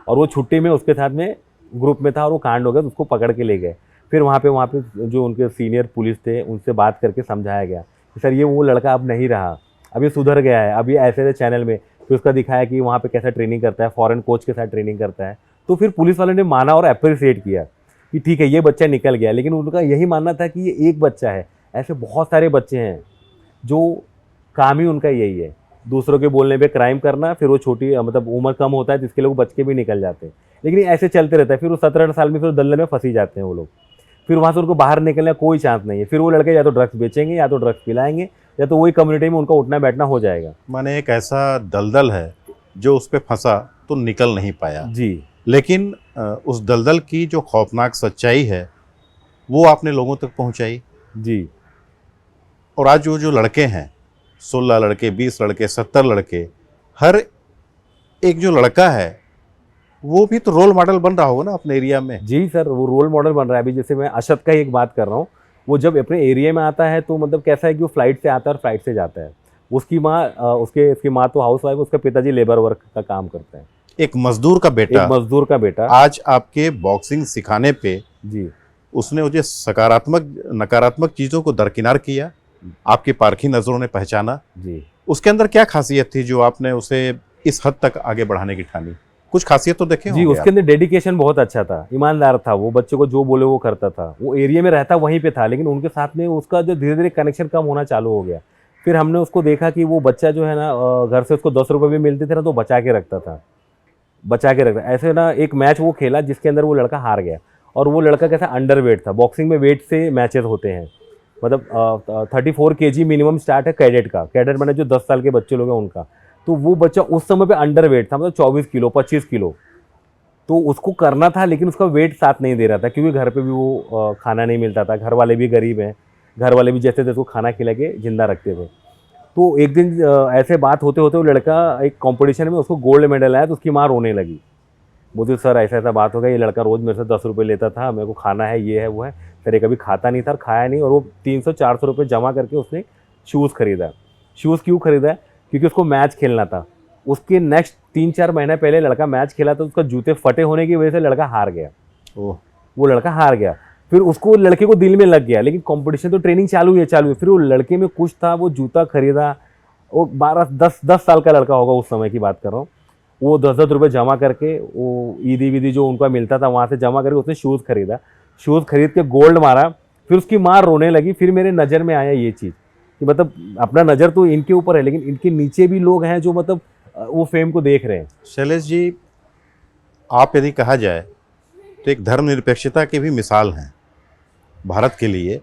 और वो छुट्टी में उसके साथ में ग्रुप में था और वो कांड हो गया, तो उसको पकड़ के ले गए। फिर वहाँ पे जो उनके सीनियर पुलिस थे उनसे बात करके समझाया गया कि सर ये वो लड़का अब नहीं रहा, अब ये सुधर गया है। अभी ऐसे चैनल में फिर उसका दिखाया कि वहाँ पे कैसा ट्रेनिंग करता है, फॉरेन कोच के साथ ट्रेनिंग करता है। तो फिर पुलिस वाले ने माना और अप्रिशिएट किया कि ठीक है ये बच्चा निकल गया। लेकिन उनका यही मानना था कि ये एक बच्चा है, ऐसे बहुत सारे बच्चे हैं जो काम ही उनका यही है, दूसरों के बोलने पे क्राइम करना। फिर वो छोटी मतलब उम्र कम होता है तो इसके लोग बच के भी निकल जाते हैं, लेकिन ऐसे चलते रहता है। फिर वो 17 साल में फिर दलदल में फंसी जाते हैं वो लोग। फिर वहाँ से उनको बाहर निकलने का कोई चांस नहीं है। फिर वो लड़के या तो ड्रग्स बेचेंगे, या तो ड्रग्स पिलाएंगे, या तो वही कम्युनिटी में उनका उठना बैठना हो जाएगा। माने एक ऐसा दलदल है जो उस पे फंसा तो निकल नहीं पाया। जी लेकिन उस दलदल की जो खौफनाक सच्चाई है वो आपने लोगों तक पहुंचाई। जी और आज जो लड़के हैं, 16 लड़के, 20 लड़के, 70 लड़के, हर एक जो लड़का है वो भी तो रोल मॉडल बन रहा होगा ना अपने एरिया में। जी सर, वो रोल मॉडल बन रहा है। अभी जैसे मैं अशद का ही एक बात कर रहा हूँ, वो जब अपने एरिया में आता है तो मतलब कैसा है कि वो फ्लाइट से आता है और फ्लाइट से जाता है। उसकी माँ तो हाउस वाइफ, उसका पिताजी लेबर वर्क का काम करता है। एक मजदूर का बेटा, एक मजदूर का बेटा आज आपके बॉक्सिंग सिखाने पे जी उसने मुझे सकारात्मक नकारात्मक चीज़ों को दरकिनार किया, आपकी पारखी नज़रों ने पहचाना। जी उसके अंदर क्या खासियत थी जो आपने उसे इस हद तक आगे बढ़ाने की ठानी? कुछ खासियत तो देखे जी, होंगे उसके अंदर डेडिकेशन बहुत अच्छा था, ईमानदार था। वो बच्चे को जो बोले वो करता था। वो एरिया में रहता वहीं पे था, लेकिन उनके साथ में उसका जो धीरे धीरे कनेक्शन कम होना चालू हो गया। फिर हमने उसको देखा कि वो बच्चा जो है ना, घर से उसको 10 रुपये भी मिलते थे ना, तो बचा के रखता। ऐसे ना एक मैच वो खेला जिसके अंदर वो लड़का हार गया, और वो लड़का कैसा अंडर वेट था। बॉक्सिंग में वेट से मैचेस होते हैं, मतलब 34 kg मिनिमम स्टार्ट है कैडेट का। कैडेट मैंने जो 10 साल के बच्चे लोग हैं उनका। तो वो बच्चा उस समय पे अंडर वेट था, मतलब 24 किलो 25 किलो। तो उसको करना था, लेकिन उसका वेट साथ नहीं दे रहा था, क्योंकि घर पे भी वो खाना नहीं मिलता था। घर वाले भी गरीब हैं, घर वाले भी जैसे तैसे उसको खाना खिला के जिंदा रखते थे। तो एक दिन ऐसे बात होते होते वो लड़का एक कंपटीशन में उसको गोल्ड मेडल आया, तो उसकी माँ रोने लगी। बोलते सर ऐसा ऐसा बात हो गया, ये लड़का रोज़ मेरे से 10 रुपये लेता था, मेरे को खाना है, ये है वो है। सर ये कभी खाता नहीं था और खाया नहीं, और वो 300-400 रुपये जमा करके उसने शूज़ खरीदा। शूज़ क्यों खरीदा? क्योंकि उसको मैच खेलना था। उसके नेक्स्ट 3-4 महीने पहले लड़का मैच खेला, तो उसका जूते फटे होने की वजह से लड़का हार गया। वो लड़का हार गया। फिर उसको लड़के को दिल में लग गया, लेकिन कंपटीशन तो ट्रेनिंग चालू है। फिर वो लड़के में कुछ था, वो जूता खरीदा। वो 10 साल का लड़का होगा, उस समय की बात कर रहा हूँ। वो 10-10 रुपये जमा करके, वो ईदी वीदी जो उनका मिलता था वहाँ से जमा करके उसने शूज़ खरीदा। शूज़ खरीद के गोल्ड मारा। फिर उसकी माँ रोने लगी। फिर मेरे नज़र में आया ये चीज़ कि मतलब अपना नज़र तो इनके ऊपर है, लेकिन इनके नीचे भी लोग हैं जो मतलब वो फेम को देख रहे हैं। शैलेश जी, आप यदि कहा जाए तो एक धर्मनिरपेक्षता की भी मिसाल हैं भारत के लिए।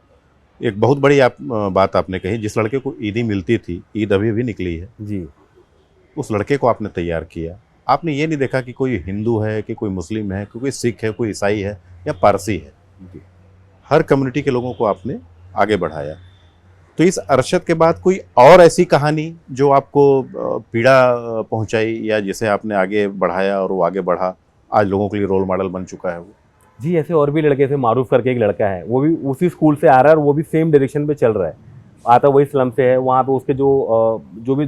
एक बहुत बड़ी बात आपने कही, जिस लड़के को ईदी मिलती थी, ईद अभी भी निकली है जी, उस लड़के को आपने तैयार किया। आपने ये नहीं देखा कि कोई हिंदू है, कि कोई मुस्लिम है, कि कोई सिख है, कोई ईसाई है या पारसी है। हर कम्युनिटी के लोगों को आपने आगे बढ़ाया। तो इस अरशद के बाद कोई और ऐसी कहानी जो आपको पीड़ा पहुंचाई, या जिसे आपने आगे बढ़ाया और वो आगे बढ़ा, आज लोगों के लिए रोल मॉडल बन चुका है वो? जी, ऐसे और भी लड़के थे। मारूफ करके एक लड़का है, वो भी उसी स्कूल से आ रहा है और वो भी सेम डायरेक्शन पे चल रहा है। आता वही स्लम से है। वहाँ पे उसके जो भी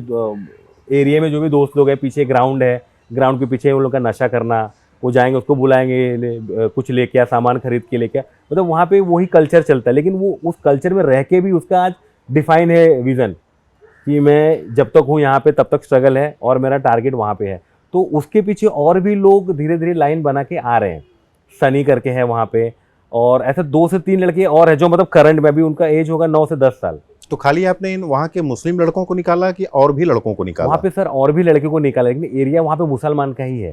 एरिया में जो भी दोस्त लोग हैं, पीछे ग्राउंड है, ग्राउंड के पीछे उन लोग का नशा करना। वो जाएंगे, उसको बुलाएंगे, कुछ लेके आ, सामान खरीद के लेके आ। मतलब वहाँ पे वही कल्चर चलता है। लेकिन वो उस कल्चर में रह के भी उसका आज डिफाइन है विज़न कि मैं जब तक हूँ यहाँ पे तब तक स्ट्रगल है और मेरा टारगेट वहाँ पे है। तो उसके पीछे और भी लोग धीरे धीरे लाइन बना के आ रहे हैं। सनी करके है वहाँ पे, और ऐसे 2 से 3 लड़के और हैं जो मतलब करंट में भी उनका एज होगा 9 से 10 साल। तो खाली आपने इन वहाँ के मुस्लिम लड़कों को निकाला कि और भी लड़कों को निकाला? वहाँ पे सर और भी लड़के को निकाला, लेकिन एरिया वहाँ पे मुसलमान का ही है।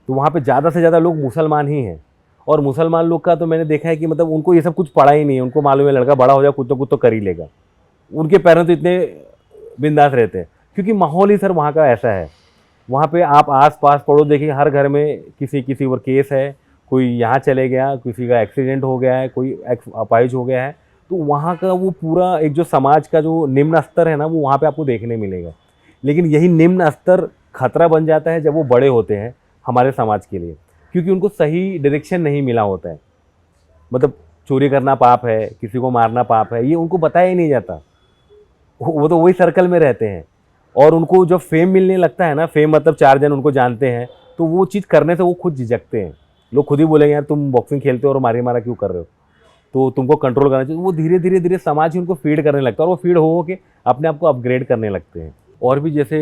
तो वहाँ पे ज़्यादा से ज़्यादा लोग मुसलमान ही हैं। और मुसलमान लोग का तो मैंने देखा है कि मतलब उनको ये सब कुछ पड़ा ही नहीं है। उनको मालूम है लड़का बड़ा हो जाए कुछ तो कर ही लेगा। उनके पेरेंट्स तो इतने बिंदास रहते हैं, क्योंकि माहौल ही सर वहाँ का ऐसा है। वहाँ पे आप आस पास पड़ोस देखिए, हर घर में किसी ऊपर केस है। कोई यहाँ चले गया, किसी का एक्सीडेंट हो गया है, कोई अपाहिज हो गया है। तो वहाँ का वो पूरा एक जो समाज का जो निम्न स्तर है ना, वो वहाँ पे आपको देखने मिलेगा। लेकिन यही निम्न स्तर खतरा बन जाता है जब वो बड़े होते हैं हमारे समाज के लिए, क्योंकि उनको सही डायरेक्शन नहीं मिला होता है। मतलब चोरी करना पाप है, किसी को मारना पाप है, ये उनको बताया ही नहीं जाता। वो तो वही सर्कल में रहते हैं। और उनको जब फेम मिलने लगता है ना, फेम मतलब 4 जन उनको जानते हैं, तो वो चीज़ करने से वो खुद झिझकते हैं। लोग खुद ही बोलेंगे यार तुम बॉक्सिंग खेलते हो और मारा क्यों कर रहे हो, तो तुमको कंट्रोल करना चाहिए। वो धीरे धीरे समाज ही उनको फीड करने लगता है, और वो फीड हो के अपने आप को अपग्रेड करने लगते हैं। और भी जैसे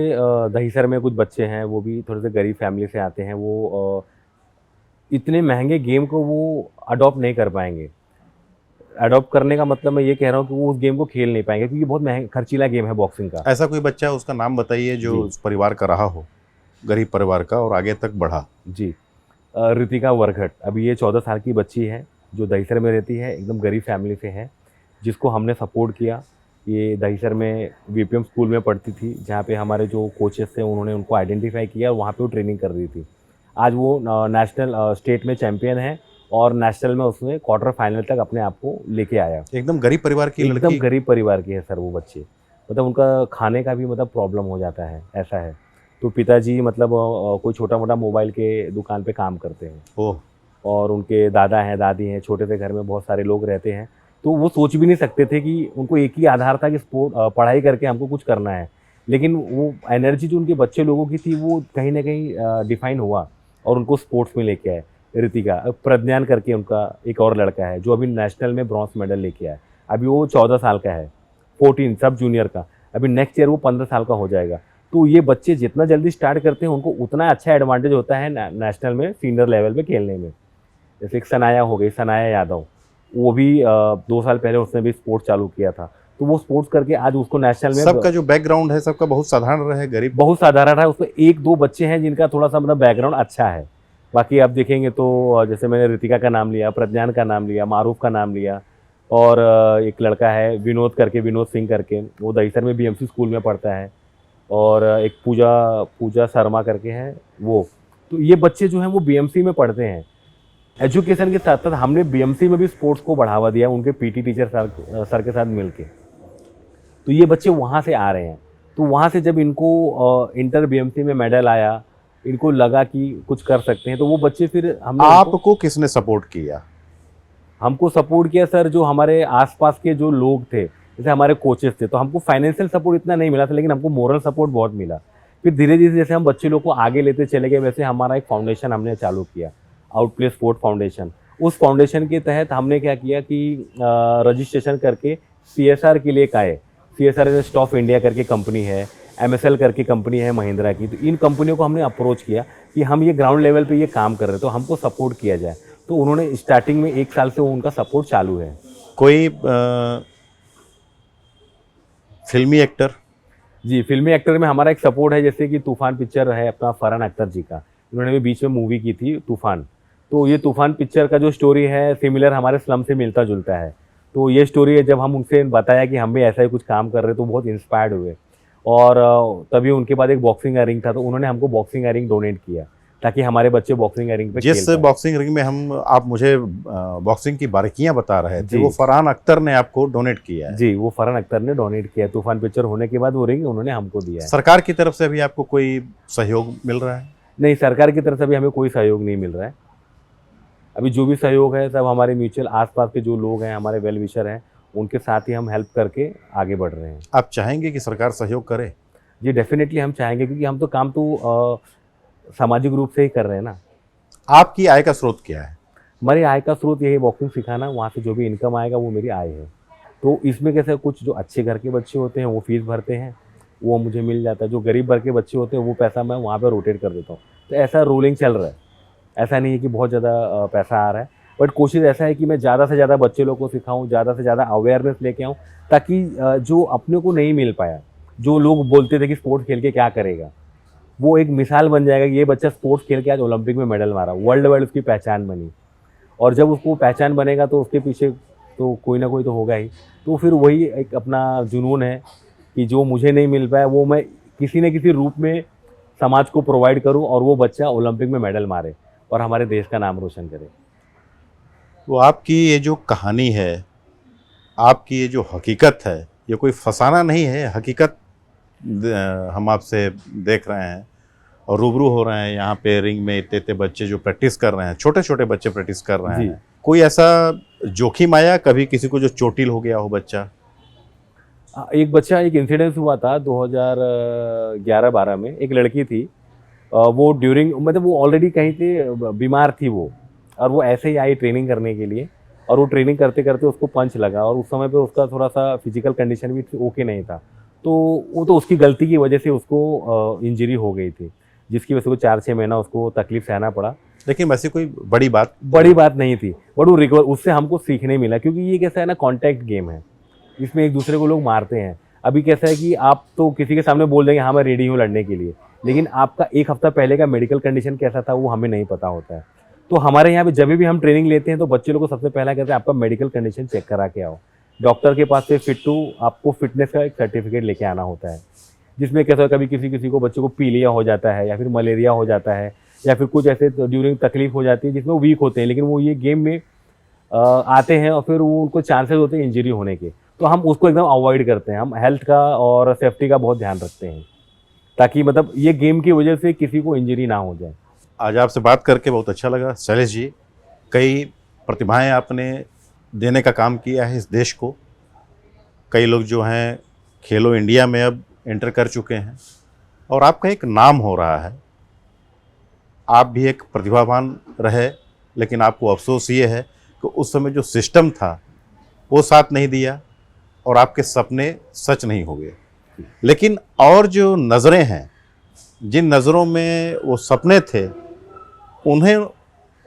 दहीसर में कुछ बच्चे हैं, वो भी थोड़े से गरीब फैमिली से आते हैं। वो इतने महंगे गेम को वो अडॉप्ट नहीं कर पाएंगे। अडॉप्ट करने का मतलब मैं ये कह रहा हूँ कि वो उस गेम को खेल नहीं पाएंगे, क्योंकि बहुत महंगा खर्चीला गेम है बॉक्सिंग का। ऐसा कोई बच्चा, उसका नाम बताइए जो उस परिवार का रहा हो, गरीब परिवार का, और आगे तक बढ़ा। जी, ऋतिका वरघट, अभी ये 14 साल की बच्ची है जो दहीसर में रहती है, एकदम गरीब फैमिली से है, जिसको हमने सपोर्ट किया। ये दहीसर में वीपीएम स्कूल में पढ़ती थी, जहाँ पे हमारे जो कोचेस थे उन्होंने उनको आइडेंटिफाई किया और वहाँ पे वो ट्रेनिंग कर रही थी। आज वो नेशनल स्टेट में चैम्पियन है, और नेशनल में उसने क्वार्टर फाइनल तक अपने आप को लेके आया। एकदम गरीब परिवार की लड़की? एकदम गरीब परिवार की है सर वो बच्चे। मतलब उनका खाने का भी मतलब प्रॉब्लम हो जाता है, ऐसा है। तो पिताजी मतलब कोई छोटा मोटा मोबाइल के दुकान पे काम करते हैं। ओह। और उनके दादा हैं, दादी हैं, छोटे से घर में बहुत सारे लोग रहते हैं। तो वो सोच भी नहीं सकते थे कि उनको एक ही आधार था कि पढ़ाई करके हमको कुछ करना है। लेकिन वो एनर्जी जो उनके बच्चे लोगों की थी, वो कहीं ना कहीं डिफाइन हुआ और उनको स्पोर्ट्स में लेके आए। ऋतिका, प्रज्ञान करके उनका एक और लड़का है जो अभी नेशनल में ब्रॉन्ज मेडल लेके आया। अभी वो 14 साल का है, 14 सब जूनियर का। अभी नेक्स्ट ईयर वो 15 साल का हो जाएगा। तो ये बच्चे जितना जल्दी स्टार्ट करते हैं, उनको उतना अच्छा एडवांटेज होता है नेशनल में, सीनियर लेवल पे खेलने में। जैसे एक सनाया हो गई, सनाया यादव, वो भी 2 साल पहले उसने भी स्पोर्ट्स चालू किया था। तो वो स्पोर्ट्स करके आज उसको नेशनल में। सबका जो बैकग्राउंड है सबका बहुत साधारण रहा है, गरीब बहुत साधारण है। उसमें 1-2 बच्चे हैं जिनका थोड़ा सा मतलब बैकग्राउंड अच्छा है। बाकी आप देखेंगे तो जैसे मैंने ऋतिका का नाम लिया, प्रज्ञान का नाम लिया, मारूफ का नाम लिया, और एक लड़का है विनोद करके, विनोद सिंह करके, वो दहीसर में बीएमसी स्कूल में पढ़ता है। और एक पूजा शर्मा करके है वो। तो ये बच्चे जो हैं वो बीएमसी में पढ़ते हैं। एजुकेशन के साथ साथ हमने बीएमसी में भी स्पोर्ट्स को बढ़ावा दिया, उनके पीटी टीचर सर के साथ मिलके। तो ये बच्चे वहाँ से आ रहे हैं। तो वहाँ से जब इनको इंटर बीएमसी में मेडल आया, इनको लगा कि कुछ कर सकते हैं, तो वो बच्चे फिर हमने आपको किसने सपोर्ट किया? हमको सपोर्ट किया सर, जो हमारे आसपास के जो लोग थे, जैसे हमारे कोचेस थे। तो हमको फाइनेंशियल सपोर्ट इतना नहीं मिला था, लेकिन हमको मोरल सपोर्ट बहुत मिला। फिर धीरे धीरे जैसे हम बच्चे लोग को आगे लेते चले गए, वैसे हमारा एक फाउंडेशन हमने चालू किया, आउटप्ले स्पोर्ट फाउंडेशन। उस फाउंडेशन के तहत हमने क्या किया कि रजिस्ट्रेशन करके CSR के लिए एक आए। CSR स्टॉफ इंडिया करके कंपनी है, MSL करके कंपनी है महिंद्रा की। तो इन कंपनियों को हमने अप्रोच किया कि हम ये ग्राउंड लेवल पे ये काम कर रहे हैं, तो हमको सपोर्ट किया जाए। तो उन्होंने स्टार्टिंग में 1 साल से उनका सपोर्ट चालू है। कोई फिल्मी एक्टर? जी, फिल्मी एक्टर में हमारा एक सपोर्ट है, जैसे कि तूफान पिक्चर है अपना फरहान अख्तर जी का, उन्होंने भी बीच में मूवी की थी तूफान। तो ये तूफान पिक्चर का जो स्टोरी है सिमिलर हमारे स्लम से मिलता जुलता है। तो ये स्टोरी है, जब हम उनसे बताया कि हम भी ऐसा ही कुछ काम कर रहे हैं, तो बहुत इंस्पायर्ड हुए। और तभी उनके बाद एक बॉक्सिंग रिंग था, तो उन्होंने हमको बॉक्सिंग रिंग डोनेट किया, ताकि हमारे बच्चे बॉक्सिंग रिंग पे जिस खेल पाएं। बॉक्सिंग रिंग में आप मुझे बॉक्सिंग की बारीकियां बता रहे थे, जी। वो फरहान अख्तर ने आपको डोनेट किया है? जी, वो फरहान अख्तर ने डोनेट किया। तूफान पिक्चर होने के बाद वो रिंग उन्होंने हमको दिया है। सरकार की तरफ से भी आपको कोई सहयोग मिल रहा है? नहीं, सरकार की तरफ से भी हमें कोई सहयोग नहीं मिल रहा है। अभी जो भी सहयोग है सब हमारे म्यूचुअल आसपास के जो लोग हैं, हमारे वेल विशर हैं, उनके साथ ही हम हेल्प करके आगे बढ़ रहे हैं। आप चाहेंगे कि सरकार सहयोग करे? जी, डेफिनेटली हम चाहेंगे, क्योंकि हम तो काम तो सामाजिक रूप से ही कर रहे हैं ना। आपकी आय का स्रोत क्या है? हमारी आय का स्रोत यही बॉक्सिंग सिखाना, वहाँ से जो भी इनकम आएगा वो मेरी आय है। तो इसमें कैसे, कुछ जो अच्छे घर के बच्चे होते हैं वो फीस भरते हैं, वो मुझे मिल जाता है। जो गरीब वर्ग के बच्चे होते हैं वो पैसा मैं वहाँ पर रोटेट कर देता हूँ। तो ऐसा रोलिंग चल रहा है, ऐसा नहीं है कि बहुत ज़्यादा पैसा आ रहा है, बट कोशिश ऐसा है कि मैं ज़्यादा से ज़्यादा बच्चे लोग को सिखाऊँ, ज़्यादा से ज़्यादा अवेयरनेस लेके आऊँ, ताकि जो अपने को नहीं मिल पाया, जो लोग बोलते थे कि स्पोर्ट्स खेल के क्या करेगा, वो एक मिसाल बन जाएगा कि ये बच्चा स्पोर्ट्स खेल के आज ओलंपिक में मेडल मारा, वर्ल्ड वाइड उसकी पहचान बनी। और जब उसको पहचान बनेगा तो उसके पीछे तो कोई ना कोई तो होगा ही। तो फिर वही एक अपना जुनून है कि जो मुझे नहीं मिल पाया वो मैं किसी न किसी रूप में समाज को प्रोवाइड करूं, और वो बच्चा ओलंपिक में मेडल मारे और हमारे देश का नाम रोशन करे। वो आपकी ये जो कहानी है, आपकी ये जो हकीकत है, ये कोई फसाना नहीं है, हकीकत हम आपसे देख रहे हैं और रूबरू हो रहे हैं। यहाँ पे रिंग में इतने इतने बच्चे जो प्रैक्टिस कर रहे हैं, छोटे छोटे बच्चे प्रैक्टिस कर रहे जी। हैं। कोई ऐसा जोखिम आया कभी किसी को जो चोटिल हो गया हो बच्चा? एक बच्चा, एक इंसिडेंस हुआ था 2011-12 में। एक लड़की थी, वो ड्यूरिंग, मतलब वो ऑलरेडी कहीं से बीमार थी वो, और वो ऐसे ही आई ट्रेनिंग करने के लिए, और वो ट्रेनिंग करते करते उसको पंच लगा, और उस समय पे उसका थोड़ा सा फिजिकल कंडीशन भी ओके नहीं था। तो वो तो उसकी गलती की वजह से उसको इंजरी हो गई थी, जिसकी वजह से वो 4-6 महीना उसको तकलीफ सहना पड़ा। लेकिन वैसे कोई बड़ी बात नहीं थी, बट वो रिकवर, उससे हमको सीखने मिला। क्योंकि ये कैसा है ना, कॉन्टैक्ट गेम है, इसमें एक दूसरे को लोग मारते हैं। अभी कैसा है कि आप तो किसी के सामने बोल देंगे हाँ मैं रेडी हूँ लड़ने के लिए, लेकिन आपका 1 हफ्ता पहले का मेडिकल कंडीशन कैसा था वो हमें नहीं पता होता है। तो हमारे यहाँ पे जब भी हम ट्रेनिंग लेते हैं तो बच्चे लोग को सबसे पहला कहते हैं आपका मेडिकल कंडीशन चेक करा के आओ। डॉक्टर के पास से फिट टू आपको फिटनेस का एक सर्टिफिकेट लेके आना होता है, जिसमें कैसा है कभी किसी को बच्चे को पीलिया हो जाता है, या फिर मलेरिया हो जाता है, या फिर कुछ ऐसे ड्यूरिंग तकलीफ हो जाती है जिसमें वो वीक होते हैं, लेकिन वो ये गेम में आते हैं और फिर वो उनको चांसेस होते हैं इंजरी होने के। तो हम उसको एकदम अवॉइड करते हैं। हम हेल्थ का और सेफ्टी का बहुत ध्यान रखते हैं, ताकि मतलब ये गेम की वजह से किसी को इंजरी ना हो जाए। आज आपसे बात करके बहुत अच्छा लगा शैलेश जी। कई प्रतिभाएं आपने देने का काम किया है इस देश को। कई लोग जो हैं खेलो इंडिया में अब एंटर कर चुके हैं और आपका एक नाम हो रहा है। आप भी एक प्रतिभावान रहे, लेकिन आपको अफसोस ये है कि उस समय जो सिस्टम था वो साथ नहीं दिया और आपके सपने सच नहीं हो गए। लेकिन और जो नज़रें हैं, जिन नज़रों में वो सपने थे,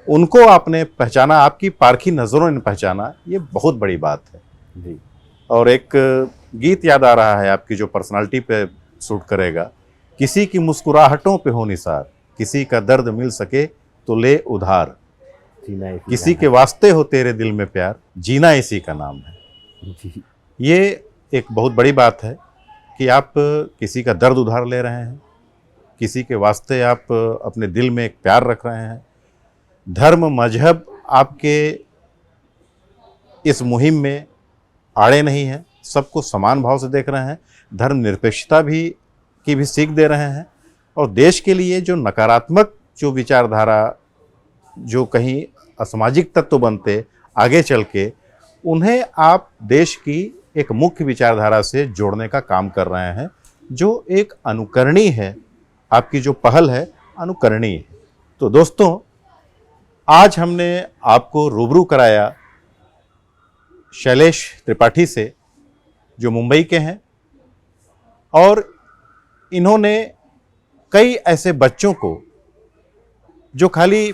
उनको आपने पहचाना, आपकी पारखी नज़रों ने पहचाना, ये बहुत बड़ी बात है जी। और एक गीत याद आ रहा है आपकी जो पर्सनालिटी पे सूट करेगा, किसी की मुस्कुराहटों पे हो निसार, किसी का दर्द मिल सके तो ले उधार, जीना इसी किसी का के वास्ते हो तेरे दिल में प्यार, जीना इसी का नाम है। है। जी। ये एक बहुत बड़ी बात है कि आप किसी का दर्द उधार ले रहे हैं, किसी के वास्ते आप अपने दिल में एक प्यार रख रहे हैं। धर्म मजहब आपके इस मुहिम में आड़े नहीं हैं, सबको समान भाव से देख रहे हैं। धर्मनिरपेक्षता की भी सीख दे रहे हैं, और देश के लिए जो नकारात्मक जो विचारधारा, जो कहीं असामाजिक तत्व बनते आगे चल के, उन्हें आप देश की एक मुख्य विचारधारा से जोड़ने का काम कर रहे हैं, जो एक अनुकरणीय है। आपकी जो पहल है अनुकरणीय है। तो दोस्तों, आज हमने आपको रूबरू कराया शैलेश त्रिपाठी से, जो मुंबई के हैं, और इन्होंने कई ऐसे बच्चों को जो खाली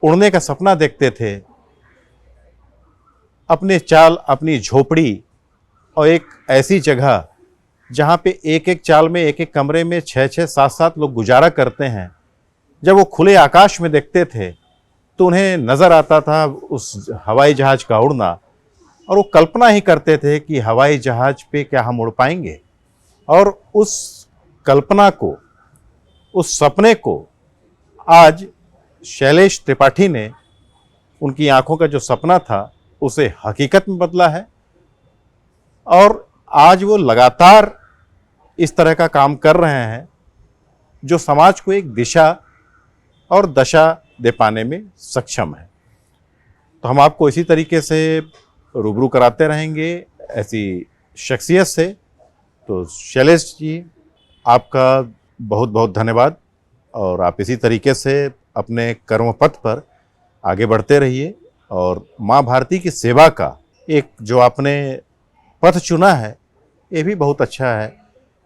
उड़ने का सपना देखते थे, अपने चाल, अपनी झोपड़ी और एक ऐसी जगह जहाँ पे एक एक चाल में, एक एक कमरे में 6-6, 7-7 लोग गुजारा करते हैं, जब वो खुले आकाश में देखते थे तो उन्हें नज़र आता था उस हवाई जहाज़ का उड़ना, और वो कल्पना ही करते थे कि हवाई जहाज़ पे क्या हम उड़ पाएंगे। और उस कल्पना को, उस सपने को आज शैलेश त्रिपाठी ने, उनकी आंखों का जो सपना था उसे हकीकत में बदला है, और आज वो लगातार इस तरह का काम कर रहे हैं जो समाज को एक दिशा और दशा दे पाने में सक्षम है। तो हम आपको इसी तरीके से रूबरू कराते रहेंगे ऐसी शख्सियत से। तो शैलेश जी, आपका बहुत बहुत धन्यवाद, और आप इसी तरीके से अपने कर्मपथ पर आगे बढ़ते रहिए, और माँ भारती की सेवा का एक जो आपने पथ चुना है, ये भी बहुत अच्छा है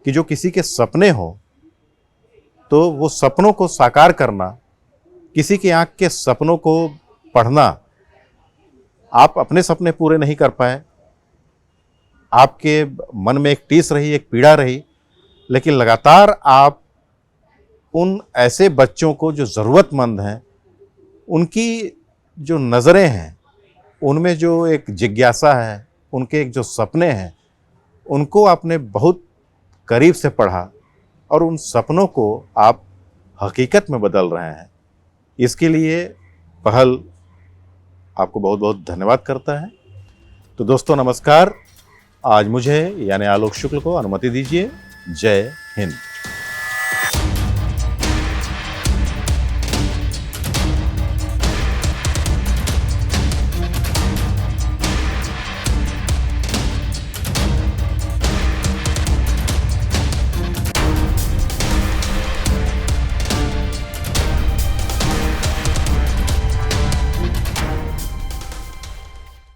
कि जो किसी के सपने हो तो वो सपनों को साकार करना, किसी की आंख के सपनों को पढ़ना। आप अपने सपने पूरे नहीं कर पाए, आपके मन में एक टीस रही, एक पीड़ा रही, लेकिन लगातार आप उन ऐसे बच्चों को जो ज़रूरतमंद हैं, उनकी जो नज़रें हैं, उनमें जो एक जिज्ञासा है, उनके एक जो सपने हैं, उनको आपने बहुत करीब से पढ़ा, और उन सपनों को आप हकीकत में बदल रहे हैं। इसके लिए पहल आपको बहुत बहुत धन्यवाद करता है। तो दोस्तों नमस्कार, आज मुझे यानी आलोक शुक्ल को अनुमति दीजिए। जय हिंद।